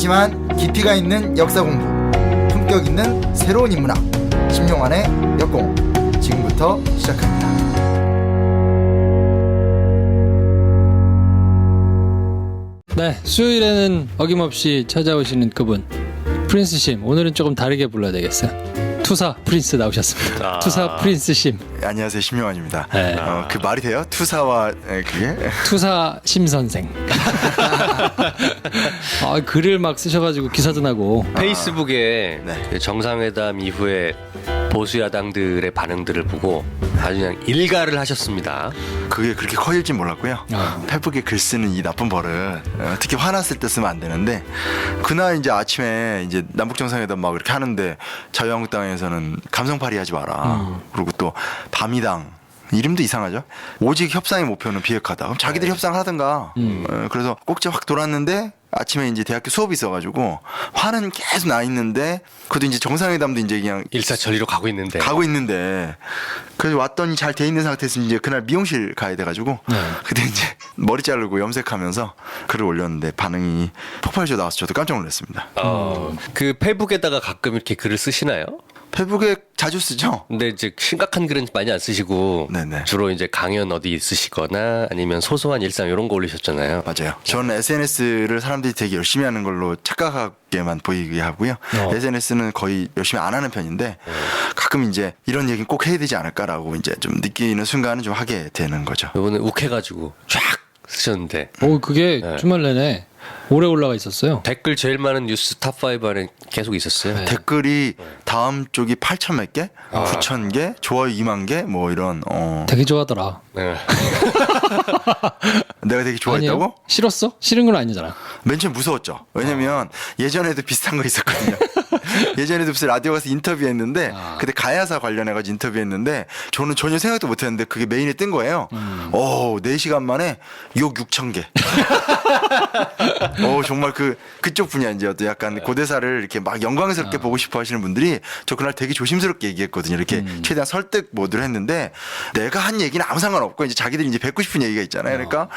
가볍지만 깊이가 있는 역사 공부, 품격 있는 새로운 인문학, 심용환의 역공 지금부터 시작합니다. 네, 수요일에는 어김없이 찾아오시는 그분 프린스 심. 오늘은 조금 다르게 불러야 되겠어요. 투사 프린스 나오셨습니다. 투사 프린스 심. 안녕하세요, 심용환입니다. 네. 그 말이 돼요? 투사와 그게? 투사 심 선생. 글을 막 쓰셔가지고 기사도 나고. 페이스북에 네. 정상회담 이후에 보수 야당들의 반응들을 보고 아주 그냥 일가를 하셨습니다. 그게 그렇게 커질진 몰랐고요. 페북에 글 쓰는 이 나쁜 버릇, 특히 화났을 때 쓰면 안 되는데, 그날 이제 아침에 이제 남북 정상회담 막 이렇게 하는데 자유한국당에서는 감성팔이 하지 마라. 그리고 또 밤이당 이름도 이상하죠. 오직 협상의 목표는 비핵화다. 그럼 자기들이 협상을 하든가. 그래서 꼭지 확 돌았는데 아침에 이제 대학교 수업이 있어가지고 화는 계속 나 있는데, 그래도 이제 정상회담도 이제 그냥 일사천리로 가고 있는데 그래서 왔더니 잘 돼 있는 상태에서 이제 그날 미용실 가야 돼가지고 그때 이제 머리 자르고 염색하면서 글을 올렸는데 반응이 폭발적으로 나와서 저도 깜짝 놀랐습니다. 그 페이북에다가 가끔 이렇게 글을 쓰시나요? 페북에 자주 쓰죠. 근데 이제 심각한 글은 많이 안 쓰시고 네네. 주로 이제 강연 어디 있으시거나 아니면 소소한 일상 이런 거 올리셨잖아요. 맞아요. 저는 SNS를 사람들이 되게 열심히 하는 걸로 착각하게만 보이게 하고요. SNS는 거의 열심히 안 하는 편인데 가끔 이제 이런 얘기는 꼭 해야 되지 않을까라고 이제 좀 느끼는 순간은 좀 하게 되는 거죠. 이번에 욱해가지고 쫙 쓰셨는데 그게 주말 내내 오래 올라가 있었어요. 댓글 제일 많은 뉴스 탑5 안에 계속 있었어요. 네. 댓글이 다음 쪽이 8천 몇 개, 9천 개, 좋아요 2만 개, 뭐 이런. 되게 좋아하더라. 네. 내가 되게 좋아했다고? 아니에요? 싫었어? 싫은 건 아니잖아. 맨 처음 무서웠죠. 왜냐면 예전에도 비슷한 거 있었거든요. 예전에도 무슨 라디오 가서 인터뷰했는데 그때 가야사 관련해가지고 인터뷰했는데 저는 전혀 생각도 못했는데 그게 메인에 뜬 거예요. 4시간 만에 욕 6천 개. 정말 그쪽 분야 이제 어떤 약간 고대사를 이렇게 막 영광스럽게 보고 싶어 하시는 분들이 저 그날 되게 조심스럽게 얘기했거든요. 이렇게 최대한 설득 모드로 했는데 내가 한 얘기는 아무 상관없고 이제 자기들이 이제 뱉고 싶은 얘기가 있잖아요. 그러니까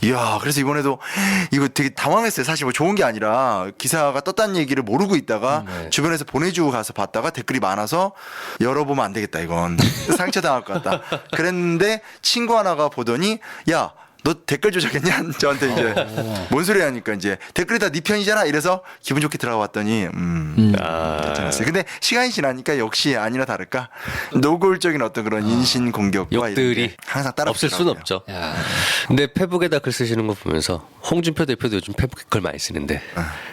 이야, 그래서 이번에도 이거 되게 당황했어요. 사실 뭐 좋은 게 아니라 기사가 떴다는 얘기를 모르고 있다가 주변에서 보내주고 가서 봤다가 댓글이 많아서 열어보면 안 되겠다, 이건 상처당할 것 같다. 그랬는데 친구 하나가 보더니 야, 너 댓글 조작했냐? 저한테 이제 뭔 소리 하니까 이제 댓글이 다 네 편이잖아. 이래서 기분 좋게 들어가 봤더니 괜찮았어요. 근데 시간이 지나니까 역시 아니나 다를까 노골적인 어떤 그런 인신 공격과 욕들이 항상 따라 없을 순 없죠. 야. 근데 페북에다 글 쓰시는 거 보면서 홍준표 대표도 요즘 페북에 글 많이 쓰는데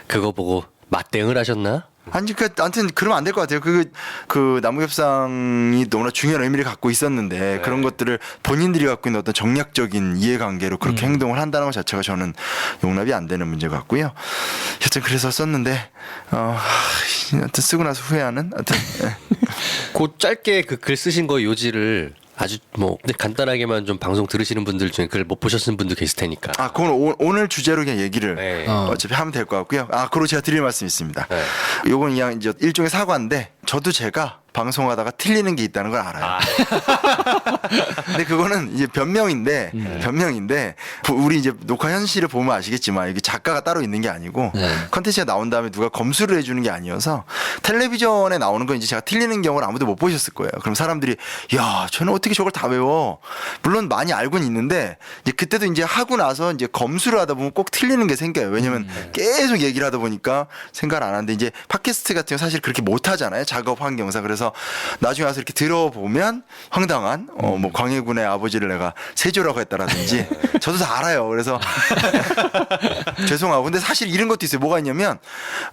그거 보고 맞대응을 하셨나? 아니, 아무튼 그러면 안 될 것 같아요. 그 남북협상이 너무나 중요한 의미를 갖고 있었는데 그런 것들을 본인들이 갖고 있는 어떤 정략적인 이해관계로 그렇게 행동을 한다는 것 자체가 저는 용납이 안 되는 문제 같고요. 여튼 그래서 썼는데 하여튼 쓰고 나서 후회하는. 하여튼 그 짧게 그 글 쓰신 거 요지를 아주 뭐 간단하게만 좀 방송 들으시는 분들 중에 그걸 못 보셨는 분도 계실 테니까. 그건 오늘 주제로 그냥 얘기를 네. 어차피 하면 될 것 같고요. 그리고 제가 드릴 말씀이 있습니다. 네. 요건 그냥 이제 일종의 사과인데 저도 제가 방송하다가 틀리는 게 있다는 걸 알아요. 근데 그거는 이제 변명인데 우리 이제 녹화 현실을 보면 아시겠지만 이게 작가가 따로 있는 게 아니고 컨텐츠가 나온 다음에 누가 검수를 해주는 게 아니어서 텔레비전에 나오는 건 이제 제가 틀리는 경우를 아무도 못 보셨을 거예요. 그럼 사람들이 야, 쟤는 어떻게 저걸 다 외워? 물론 많이 알고는 있는데 이제 그때도 이제 하고 나서 이제 검수를 하다 보면 꼭 틀리는 게 생겨요. 왜냐면 계속 얘기를 하다 보니까 생각을 안 하는데 이제 팟캐스트 같은 거 사실 그렇게 못 하잖아요. 작업 환경상. 그래서 나중에 와서 이렇게 들어보면 황당한 뭐 광해군의 아버지를 내가 세조라고 했다라든지 저도 다 알아요. 그래서 죄송하고 근데 사실 이런 것도 있어요. 뭐가 있냐면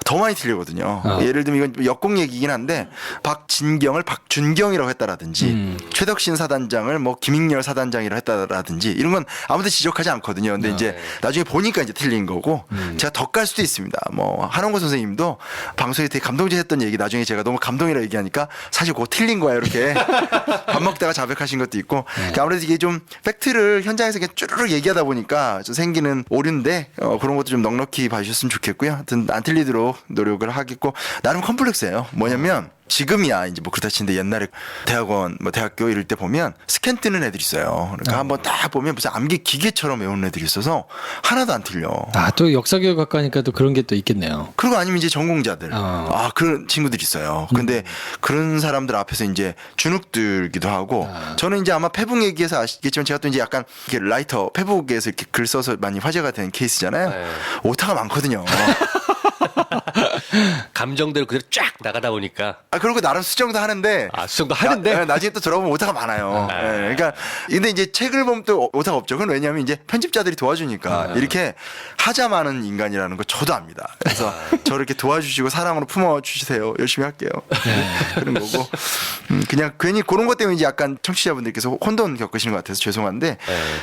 더 많이 틀리거든요. 예를 들면 이건 역공 얘기긴 한데 박진경을 박준경이라고 했다라든지 최덕신 사단장을 뭐 김익렬 사단장이라고 했다라든지 이런 건 아무도 지적하지 않거든요. 근데 이제 나중에 보니까 이제 틀린 거고 제가 더 깔 수도 있습니다. 뭐 한원고 선생님도 방송에 되게 감동적이었던 얘기 나중에 제가 너무 감동이라 얘기하니까 사실 그거 틀린 거야 이렇게 밥 먹다가 자백하신 것도 있고 아무래도 이게 좀 팩트를 현장에서 그냥 쭈르륵 얘기하다 보니까 좀 생기는 오류인데 그런 것도 좀 넉넉히 봐주셨으면 좋겠고요. 하여튼 안 틀리도록 노력을 하겠고 나름 컴플렉스예요. 뭐냐면 지금이야 이제 뭐 그렇다 치는데 옛날에 대학원 뭐 대학교 이럴 때 보면 스캔 뜨는 애들이 있어요. 그러니까 한번 딱 보면 무슨 암기 기계처럼 외우는 애들이 있어서 하나도 안 틀려. 아, 또 역사교육학과 하니까 또 그런 게 또 있겠네요. 그리고 아니면 이제 전공자들. 아. 그런 친구들이 있어요. 근데 그런 사람들 앞에서 이제 주눅들기도 하고 저는 이제 아마 페북 얘기해서 아시겠지만 제가 또 이제 약간 이렇게 라이터 페북에서 이렇게 글 써서 많이 화제가 되는 케이스잖아요. 네. 오타가 많거든요. 감정대로 그대로 쫙 나가다 보니까 그리고 나름 수정도 하는데 수정도 하는데 나중에 또 들어보면 오타가 많아요. 그러니까 근데 이제 책을 보면 또 오타가 없죠. 그건 왜냐하면 이제 편집자들이 도와주니까 이렇게 하자 많은 인간이라는 거 저도 압니다. 그래서 저를 이렇게 도와주시고 사랑으로 품어주세요. 열심히 할게요. 그런 거고 그냥 괜히 그런 것 때문에 이제 약간 청취자분들께서 혼돈 겪으시는 것 같아서 죄송한데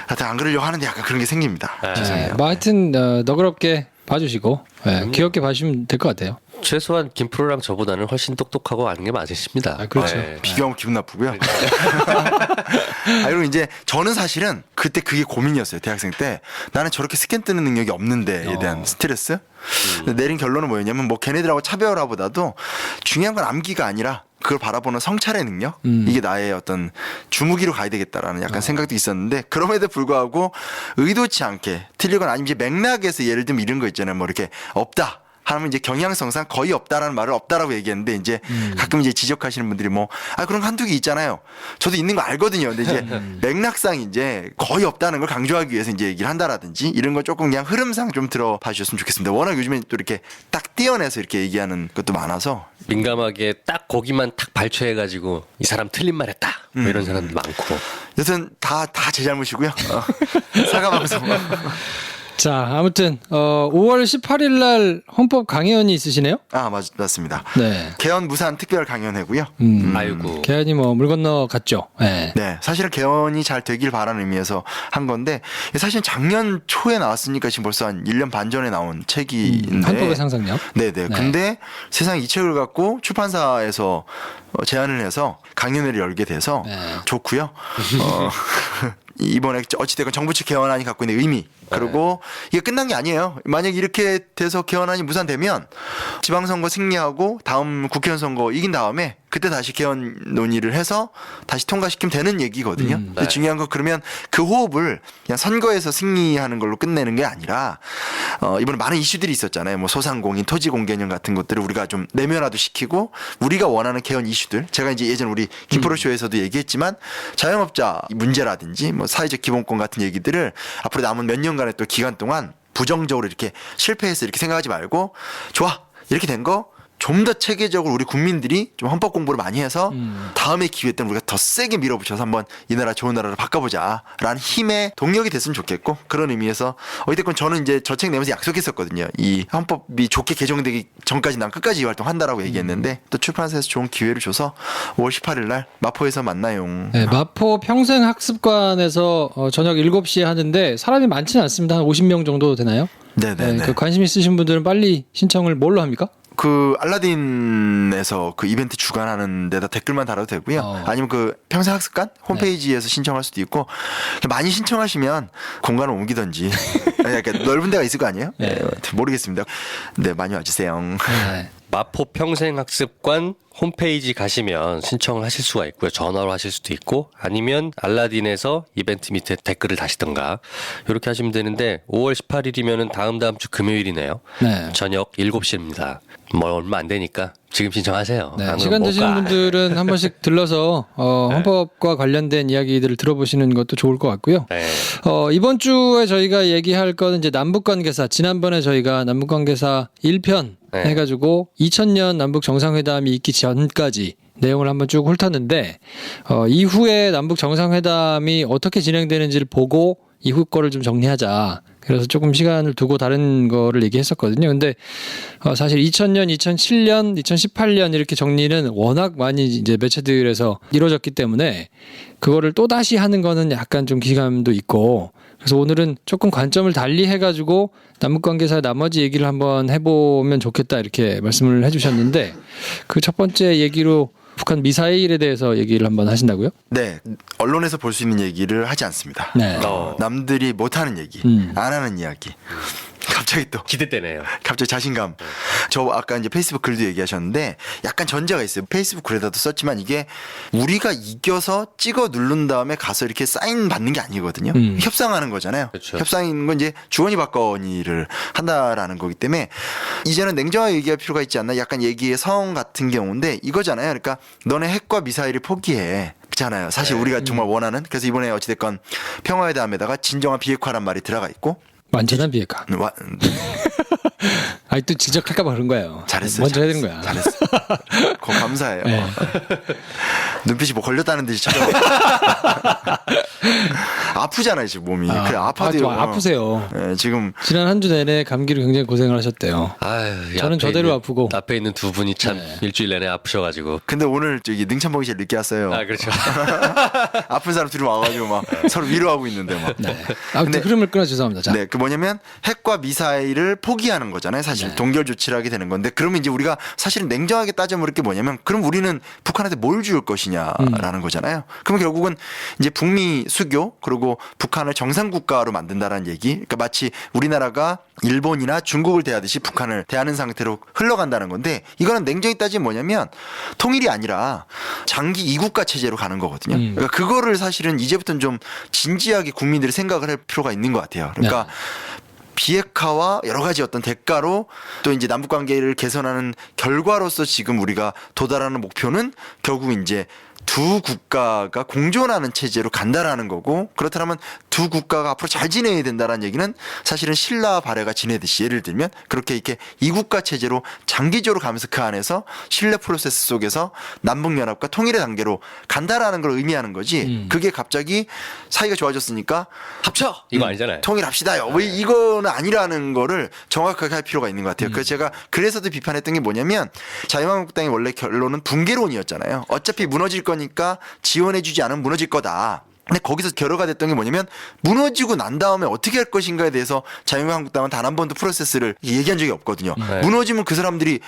하여튼 안 그러려고 하는데 약간 그런 게 생깁니다. 죄송해요. 뭐 하여튼 너그럽게 봐주시고 귀엽게 봐주시면 될 것 같아요. 최소한 김프로랑 저보다는 훨씬 똑똑하고 아는 게 맞으십니다. 아, 그렇죠. 비교하면 기분 나쁘고요. 그리고 이제 저는 사실은 그때 그게 고민이었어요. 대학생 때 나는 저렇게 스캔 뜨는 능력이 없는데에 대한 스트레스. 내린 결론은 뭐였냐면 뭐 걔네들하고 차별화보다도 중요한 건 암기가 아니라 그걸 바라보는 성찰의 능력 이게 나의 어떤 주무기로 가야 되겠다라는 약간 생각도 있었는데 그럼에도 불구하고 의도치 않게 틀리거나 아니면 이제 맥락에서 예를 들면 이런 거 있잖아요. 뭐 이렇게 없다. 하면 이제 경향성상 거의 없다라는 말을 없다라고 얘기했는데 이제 가끔 이제 지적하시는 분들이 뭐 그런 거 한두 개 있잖아요. 저도 있는 거 알거든요. 근데 이제 맥락상 이제 거의 없다는 걸 강조하기 위해서 이제 얘기를 한다라든지 이런 거 조금 그냥 흐름상 좀 들어봐 주셨으면 좋겠습니다. 워낙 요즘에 또 이렇게 딱 떼어내서 이렇게 얘기하는 것도 많아서 민감하게 딱 거기만 탁 발췌해가지고 이 사람 틀린 말 했다 뭐 이런 사람도 많고 여튼 다 제 잘못이고요. 사과 방송. 자, 아무튼 5월 18일 날 헌법 강연이 있으시네요? 맞습니다. 네. 개헌 무산 특별 강연회고요. 아이고 개헌이 뭐 물 건너 갔죠. 네. 네, 사실은 개헌이 잘 되길 바라는 의미에서 한 건데 사실 작년 초에 나왔으니까 지금 벌써 한 1년 반 전에 나온 책인데 헌법의 상상력. 네네. 네. 근데 세상에 이 책을 갖고 출판사에서 제안을 해서 강연회를 열게 돼서 네. 좋고요. 이번에 어찌됐건 정부 측 개헌안이 갖고 있는 의미 그리고 이게 끝난 게 아니에요. 만약 이렇게 돼서 개헌안이 무산되면 지방선거 승리하고 다음 국회의원 선거 이긴 다음에 그때 다시 개헌 논의를 해서 다시 통과시키면 되는 얘기거든요. 근데 중요한 건 그러면 그 호흡을 그냥 선거에서 승리하는 걸로 끝내는 게 아니라 이번에 많은 이슈들이 있었잖아요. 뭐 소상공인, 토지공개념 같은 것들을 우리가 좀 내면화도 시키고 우리가 원하는 개헌 이슈들 제가 이제 예전 우리 김프로쇼에서도 얘기했지만 자영업자 문제라든지 뭐 사회적 기본권 같은 얘기들을 앞으로 남은 몇 년간의 또 기간 동안 부정적으로 이렇게 실패해서 이렇게 생각하지 말고 좋아 이렇게 된 거 좀 더 체계적으로 우리 국민들이 좀 헌법 공부를 많이 해서 다음에 기회 때는 우리가 더 세게 밀어붙여서 한번 이 나라 좋은 나라로 바꿔보자라는 힘의 동력이 됐으면 좋겠고 그런 의미에서 어쨌든 저는 이제 저 책 내면서 약속했었거든요. 이 헌법이 좋게 개정되기 전까지 난 끝까지 이 활동한다라고 얘기했는데 또 출판사에서 좋은 기회를 줘서 5월 18일 날 마포에서 만나요. 네, 마포 평생학습관에서 저녁 7시에 하는데 사람이 많지는 않습니다. 한 50명 정도 되나요? 네네. 그 관심 있으신 분들은 빨리 신청을 뭘로 합니까? 그 알라딘에서 그 이벤트 주관하는 데다 댓글만 달아도 되고요. 아니면 그 평생학습관 홈페이지에서 신청할 수도 있고 많이 신청하시면 공간을 옮기든지 약간 넓은 데가 있을 거 아니에요? 네. 모르겠습니다. 네, 많이 와주세요. 네. 마포 평생학습관 홈페이지 가시면 신청을 하실 수가 있고요. 전화로 하실 수도 있고 아니면 알라딘에서 이벤트 밑에 댓글을 다시던가 이렇게 하시면 되는데 5월 18일이면은 다음 주 금요일이네요. 네. 저녁 7시입니다. 뭐 얼마 안 되니까 지금 신청하세요. 네, 안 시간 그러면 되시는 못 가. 분들은 한 번씩 들러서 헌법과 관련된 이야기들을 들어보시는 것도 좋을 것 같고요. 네. 이번 주에 저희가 얘기할 거는 이제 남북관계사 지난번에 저희가 남북관계사 1편 네. 해가지고 2000년 남북 정상회담이 있기 전까지 내용을 한번 쭉 훑었는데 이후에 남북 정상회담이 어떻게 진행되는지를 보고 이후 거를 좀 정리하자. 그래서 조금 시간을 두고 다른 거를 얘기했었거든요. 근데 사실 2000년, 2007년, 2018년 이렇게 정리는 워낙 많이 이제 매체들에서 이루어졌기 때문에 그거를 또 다시 하는 거는 약간 좀 기감도 있고 그래서 오늘은 조금 관점을 달리 해가지고 남북관계사의 나머지 얘기를 한번 해보면 좋겠다 이렇게 말씀을 해주셨는데 그 첫 번째 얘기로 북한 미사일에 대해서 얘기를 한번 하신다고요? 네, 언론에서 볼 수 있는 얘기를 하지 않습니다. 네. 남들이 못하는 얘기, 안 하는 이야기. 갑자기 갑자기 또 기대되네요. 갑자기 자신감. 저 아까 이제 페이스북 글도 얘기하셨는데 약간 전제가 있어요. 페이스북 글에다도 썼지만 이게 우리가 이겨서 찍어 누른 다음에 가서 이렇게 사인 받는 게 아니거든요. 협상하는 거잖아요. 그렇죠. 협상인 건 이제 주거니 받거니를 한다라는 거기 때문에 이제는 냉정하게 얘기할 필요가 있지 않나. 약간 얘기의 성 같은 경우인데 이거잖아요. 그러니까 너네 핵과 미사일을 포기해. 잖아요. 사실 우리가 정말 원하는. 그래서 이번에 어찌됐건 평화의 담에다가 진정한 비핵화란 말이 들어가 있고 완전한 비핵화. 아니 또 지적할까봐 그런 거예요. 잘했어요. 먼저 해야 되는 거야. 잘했어. 그거 감사해요. 네. 눈빛이 뭐 걸렸다는 듯이 쳐다. 아프잖아요 지금 몸이. 그래 아파도요. 아프세요. 네, 지금 지난 한 주 내내 감기로 굉장히 고생을 하셨대요. 아유, 저는 저대로 아프고. 앞에 있는 두 분이 참 일주일 내내 아프셔가지고. 근데 오늘 저기 능참봉이 제일 늦게 왔어요. 아 그렇죠. 아픈 사람 둘이 와가지고 막 서로 위로하고 있는데 막. 아무튼 흐름을 끊어 죄송합니다. 자. 네, 그 뭐냐면 핵과 미사일을 포기하는 거잖아요. 사실 동결 조치를 하게 되는 건데 그러면 이제 우리가 사실은 냉정하게 따져 물을 게 뭐냐면 그럼 우리는 북한한테 뭘 줄 것이냐라는 거잖아요. 그러면 결국은 이제 북미 수교 그리고 북한을 정상 국가로 만든다라는 얘기. 그러니까 마치 우리나라가 일본이나 중국을 대하듯이 북한을 대하는 상태로 흘러간다는 건데 이거는 냉정히 따지면 뭐냐면 통일이 아니라 장기 이국가 체제로 가는 거거든요. 그러니까 그거를 사실은 이제부터는 좀 진지하게 국민들이 생각을 할 필요가 있는 것 같아요. 그러니까 비핵화와 여러 가지 어떤 대가로 또 이제 남북 관계를 개선하는 결과로서 지금 우리가 도달하는 목표는 결국 이제 두 국가가 공존하는 체제로 간다라는 거고 그렇다면 두 국가가 앞으로 잘 지내야 된다라는 얘기는 사실은 신라 발해가 지내듯이 예를 들면 그렇게 이렇게 이국가 체제로 장기적으로 가면서 그 안에서 신라 프로세스 속에서 남북연합과 통일의 단계로 간다라는 걸 의미하는 거지 그게 갑자기 사이가 좋아졌으니까 합쳐 이거 아니잖아요. 통일합시다요. 왜 이거는 아니라는 거를 정확하게 할 필요가 있는 것 같아요. 그래서 제가 그래서도 비판했던 게 뭐냐면 자유한국당의 원래 결론은 붕괴론이었잖아요. 어차피 무너질 거니까 지원해주지 않으면 무너질 거다. 근데 거기서 결여가 됐던 게 뭐냐면 무너지고 난 다음에 어떻게 할 것인가에 대해서 자유한국당은 단 한 번도 프로세스를 얘기한 적이 없거든요. 무너지면 그 사람들이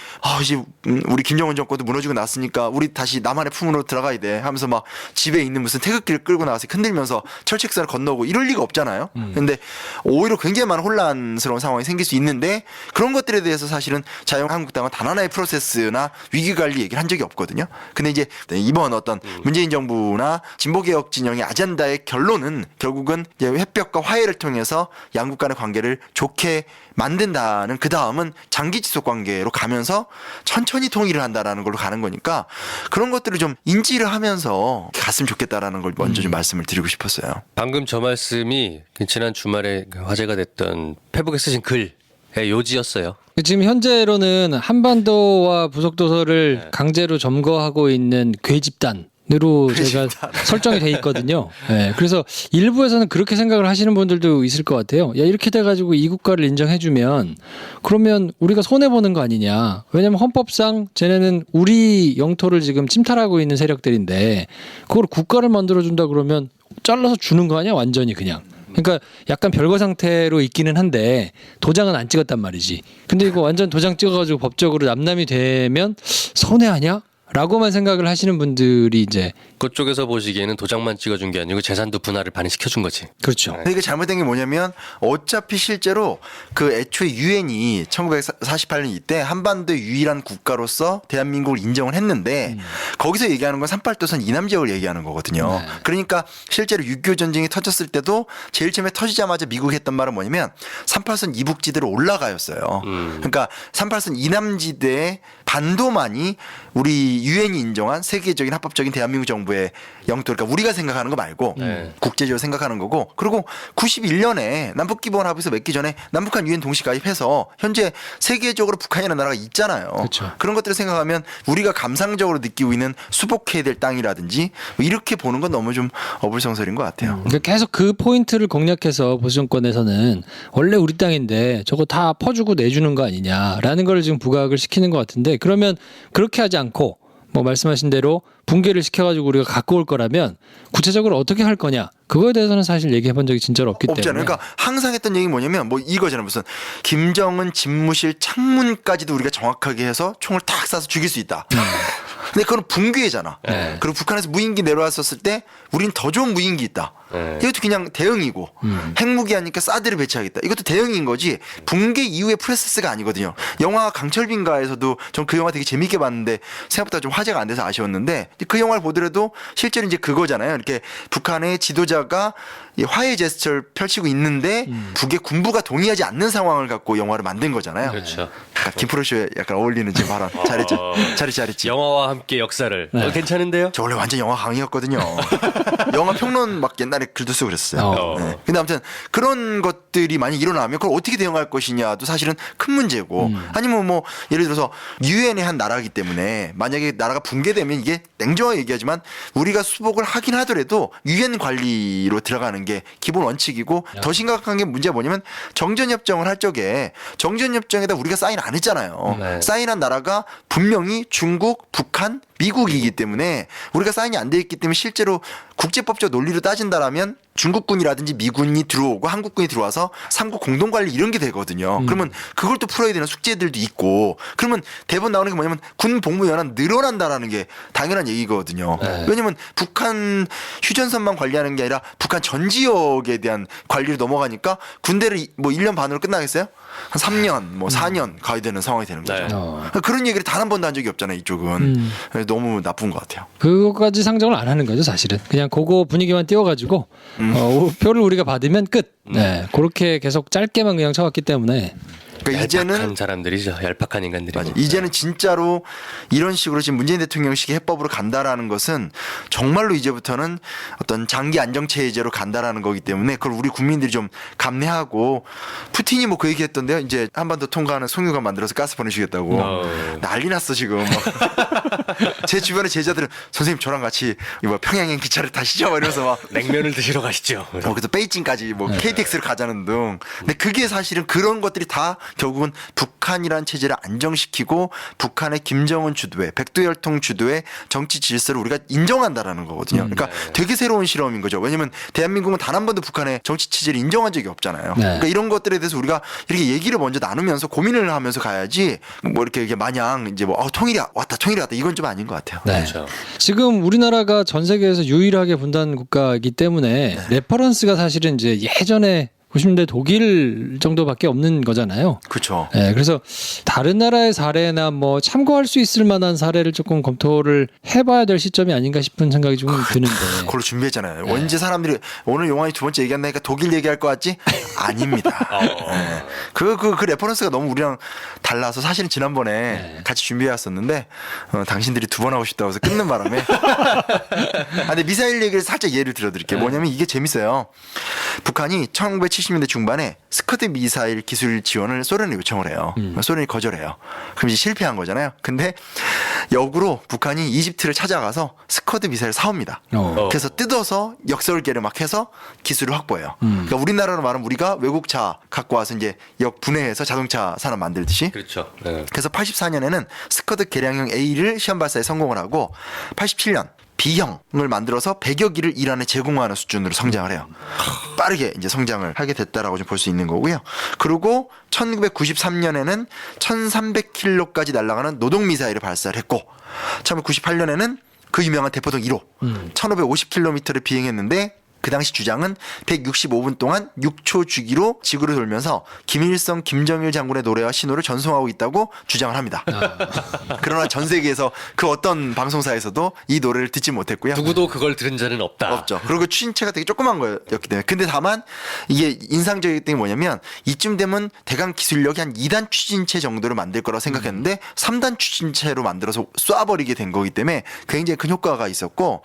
이제 우리 김정은 정권도 무너지고 났으니까 우리 다시 남한의 품으로 들어가야 돼 하면서 막 집에 있는 무슨 태극기를 끌고 나와서 흔들면서 철책선을 건너고 이럴 리가 없잖아요. 근데 오히려 굉장히 많은 혼란스러운 상황이 생길 수 있는데 그런 것들에 대해서 사실은 자유한국당은 단 하나의 프로세스나 위기관리 얘기를 한 적이 없거든요. 근데 이제 이번 어떤 문재인 정부나 진보개혁 진영의 아젠다의 결론은 결국은 이제 회복과 화해를 통해서 양국 간의 관계를 좋게 만든다는 그 다음은 장기 지속 관계로 가면서 천천히 통일을 한다라는 걸로 가는 거니까 그런 것들을 좀 인지를 하면서 갔으면 좋겠다라는 걸 먼저 좀 말씀을 드리고 싶었어요. 방금 저 말씀이 지난 주말에 화제가 됐던 페북에 쓰신 글의 요지였어요. 지금 현재로는 한반도와 부속도서를 강제로 점거하고 있는 괴집단. 으로 제가 설정이 돼 있거든요. 네, 그래서 일부에서는 그렇게 생각을 하시는 분들도 있을 것 같아요. 야 이렇게 돼가지고 이 국가를 인정해주면 그러면 우리가 손해 보는 거 아니냐? 왜냐면 헌법상 쟤네는 우리 영토를 지금 침탈하고 있는 세력들인데 그걸 국가를 만들어준다 그러면 잘라서 주는 거 아니야? 완전히 그냥. 그러니까 약간 별거 상태로 있기는 한데 도장은 안 찍었단 말이지. 근데 이거 완전 도장 찍어가지고 법적으로 남남이 되면 손해 아니야? 라고만 생각을 하시는 분들이 이제 그쪽에서 보시기에는 도장만 찍어준 게 아니고 재산도 분할을 반이 시켜준 거지. 그렇죠. 근데 이게 잘못된 게 뭐냐면 어차피 실제로 그 애초에 유엔이 1948년 이때 한반도의 유일한 국가로서 대한민국을 인정을 했는데 거기서 얘기하는 건 38도선 이남 지역을 얘기하는 거거든요. 그러니까 실제로 6.25 전쟁이 터졌을 때도 제일 처음에 터지자마자 미국이 했던 말은 뭐냐면 38선 이북지대로 올라가였어요. 그러니까 38선 이남지대의 반도만이 우리 유엔이 인정한 세계적인 합법적인 대한민국 정부의 영토, 그러니까 우리가 생각하는 거 말고 국제적으로 생각하는 거고, 그리고 91년에 남북기본합의서 맺기 전에 남북한 유엔 동시 가입해서 현재 세계적으로 북한이라는 나라가 있잖아요. 그렇죠. 그런 것들을 생각하면 우리가 감상적으로 느끼고 있는 수복해야 될 땅이라든지 뭐 이렇게 보는 건 너무 좀 어불성설인 것 같아요. 그러니까 계속 그 포인트를 공략해서 보수 정권에서는 원래 우리 땅인데 저거 다 퍼주고 내주는 거 아니냐라는 걸 지금 부각을 시키는 것 같은데, 그러면 그렇게 하지 않고 뭐 말씀하신 대로 붕괴를 시켜가지고 우리가 갖고 올 거라면 구체적으로 어떻게 할 거냐, 그거에 대해서는 사실 얘기해 본 적이 진짜로 없기 때문에. 없잖아요. 그러니까 항상 했던 얘기 뭐냐면 뭐 이거잖아요. 무슨 김정은 집무실 창문까지도 우리가 정확하게 해서 총을 탁 쏴서 죽일 수 있다. 근데 그건 붕괴잖아. 네. 그리고 북한에서 무인기 내려왔었을 때 우린 더 좋은 무인기 있다. 네. 이것도 그냥 대응이고 핵무기 하니까 사드를 배치하겠다. 이것도 대응인 거지 붕괴 이후의 프로세스가 아니거든요. 영화 강철빈가에서도 전 그 영화 되게 재밌게 봤는데 생각보다 좀 화제가 안 돼서 아쉬웠는데 그 영화를 보더라도 실제로 이제 그거잖아요. 이렇게 북한의 지도자가 이 화해 제스처를 펼치고 있는데 북의 군부가 동의하지 않는 상황을 갖고 영화를 만든 거잖아요. 그렇죠. 약간 김프로쇼에 약간 어울리는 지금 발언 잘했죠. 잘했지. 영화와 함께 역사를. 네. 괜찮은데요? 저 원래 완전 영화 강의였거든요. 영화 평론 막 옛날에 글도 쓰고 그랬어요. 어. 네. 근데 아무튼 그런 것들이 많이 일어나면 그걸 어떻게 대응할 것이냐도 사실은 큰 문제고 아니면 뭐 예를 들어서 유엔의 한 나라이기 때문에 만약에 나라가 붕괴되면 이게 냉정하게 얘기하지만 우리가 수복을 하긴 하더라도 유엔 관리로 들어가는 게 기본 원칙이고 더 심각한 게 문제가 뭐냐면 정전협정을 할 적에 정전협정에다 우리가 사인 안 했잖아요. 네. 사인한 나라가 분명히 중국, 북한, 미국이기 때문에 우리가 사인이 안 돼 있기 때문에 실제로 국제법적 논리로 따진다라면 중국군이라든지 미군이 들어오고 한국군이 들어와서 삼국 공동관리 이런 게 되거든요. 그러면 그걸 또 풀어야 되는 숙제들도 있고 그러면 대본 나오는 게 뭐냐면 군 복무연한 늘어난다라는 게 당연한 얘기거든요. 네. 왜냐면 북한 휴전선만 관리하는 게 아니라 북한 전 지역에 대한 관리로 넘어가니까 군대를 뭐 1년 반으로 끝나겠어요? 한 3년, 뭐 4년 가야 되는 상황이 되는 거죠. 네. 그러니까 그런 얘기를 단 한 번도 한 적이 없잖아요, 이쪽은. 그래서 너무 나쁜 것 같아요. 그거까지 상정을 안 하는 거죠, 사실은. 그냥 그거 분위기만 띄워가지고 표를 우리가 받으면 끝. 네, 그렇게 계속 짧게만 그냥 쳐왔기 때문에. 그러니까 이제는 얄팍한 사람들이죠. 얄팍한 인간들이. 맞아. 이제는 진짜로 이런 식으로 지금 문재인 대통령식의 해법으로 간다라는 것은 정말로 이제부터는 어떤 장기 안정체제로 간다라는 거기 때문에 그걸 우리 국민들이 좀 감내하고 푸틴이 뭐 그 얘기했던데요. 이제 한반도 통과하는 송유관 만들어서 가스 보내주겠다고 난리 났어 지금. 제 주변의 제자들은 선생님 저랑 같이 뭐 평양행 기차를 타시죠 막 이러면서 막 냉면을 드시러 가시죠. 그래서 베이징까지 뭐 KTX를 가자는 등. 근데 그게 사실은 그런 것들이 다 결국은 북한이라는 체제를 안정시키고 북한의 김정은 주도의 백두혈통 주도의 정치 질서를 우리가 인정한다라는 거거든요. 그러니까 되게 새로운 실험인 거죠. 왜냐하면 대한민국은 단 한 번도 북한의 정치 체제를 인정한 적이 없잖아요. 네. 그러니까 이런 것들에 대해서 우리가 이렇게 얘기를 먼저 나누면서 고민을 하면서 가야지 뭐 이렇게 마냥 이제 뭐 통일이 왔다 통일이 왔다 이건 좀 아닌 것 같아요. 네. 그렇죠. 지금 우리나라가 전 세계에서 유일하게 분단 국가이기 때문에 레퍼런스가 사실은 이제 예전에 90년대 독일 정도밖에 없는 거잖아요. 그렇죠. 네, 그래서 다른 나라의 사례나 뭐 참고할 수 있을 만한 사례를 조금 검토를 해봐야 될 시점이 아닌가 싶은 생각이 좀 드는데. 그걸로 준비했잖아요. 언제 사람들이 오늘 용환이 두 번째 얘기한다니까 독일 얘기할 것 같지? 아닙니다. 네. 그 레퍼런스가 너무 우리랑 달라서 사실은 지난번에 같이 준비해왔었는데 당신들이 두 번 하고 싶다고 해서 끊는 바람에 근데 미사일 얘기를 살짝 예를 들어드릴게요. 뭐냐면 이게 재밌어요. 북한이 1970년대 중반에 스커드 미사일 기술 지원을 소련에 요청을 해요. 소련이 거절해요. 그럼 이제 실패한 거잖아요. 근데 역으로 북한이 이집트를 찾아가서 스커드 미사일을 사옵니다. 그래서 뜯어서 역설계를 막 해서 기술을 확보해요. 그러니까 우리나라로 말하면 우리가 외국차 갖고 와서 이제 역 분해해서 자동차 산업 만들듯이. 그렇죠. 네. 그래서 84년에는 스커드 개량형 A를 시험 발사에 성공을 하고 87년 B형을 만들어서 100여 기를 이란에 제공하는 수준으로 성장을 해요. 빠르게 이제 성장을 하게 됐다라고 좀 볼 수 있는 거고요. 그리고 1993년에는 1300킬로까지 날아가는 노동 미사일을 발사를 했고 1998년에는 그 유명한 대포동 1호 1550km를 비행했는데 그 당시 주장은 165분 동안 6초 주기로 지구를 돌면서 김일성, 김정일 장군의 노래와 신호를 전송하고 있다고 주장을 합니다. 그러나 전 세계에서 그 어떤 방송사에서도 이 노래를 듣지 못했고요. 누구도 그걸 들은 자는 없다. 없죠. 그리고 추진체가 되게 조그만 거였기 때문에. 근데 다만 이게 인상적인 게 뭐냐면 이쯤 되면 대강 기술력이 한 2단 추진체 정도를 만들 거라고 생각했는데 3단 추진체로 만들어서 쏴버리게 된 거기 때문에 굉장히 큰 효과가 있었고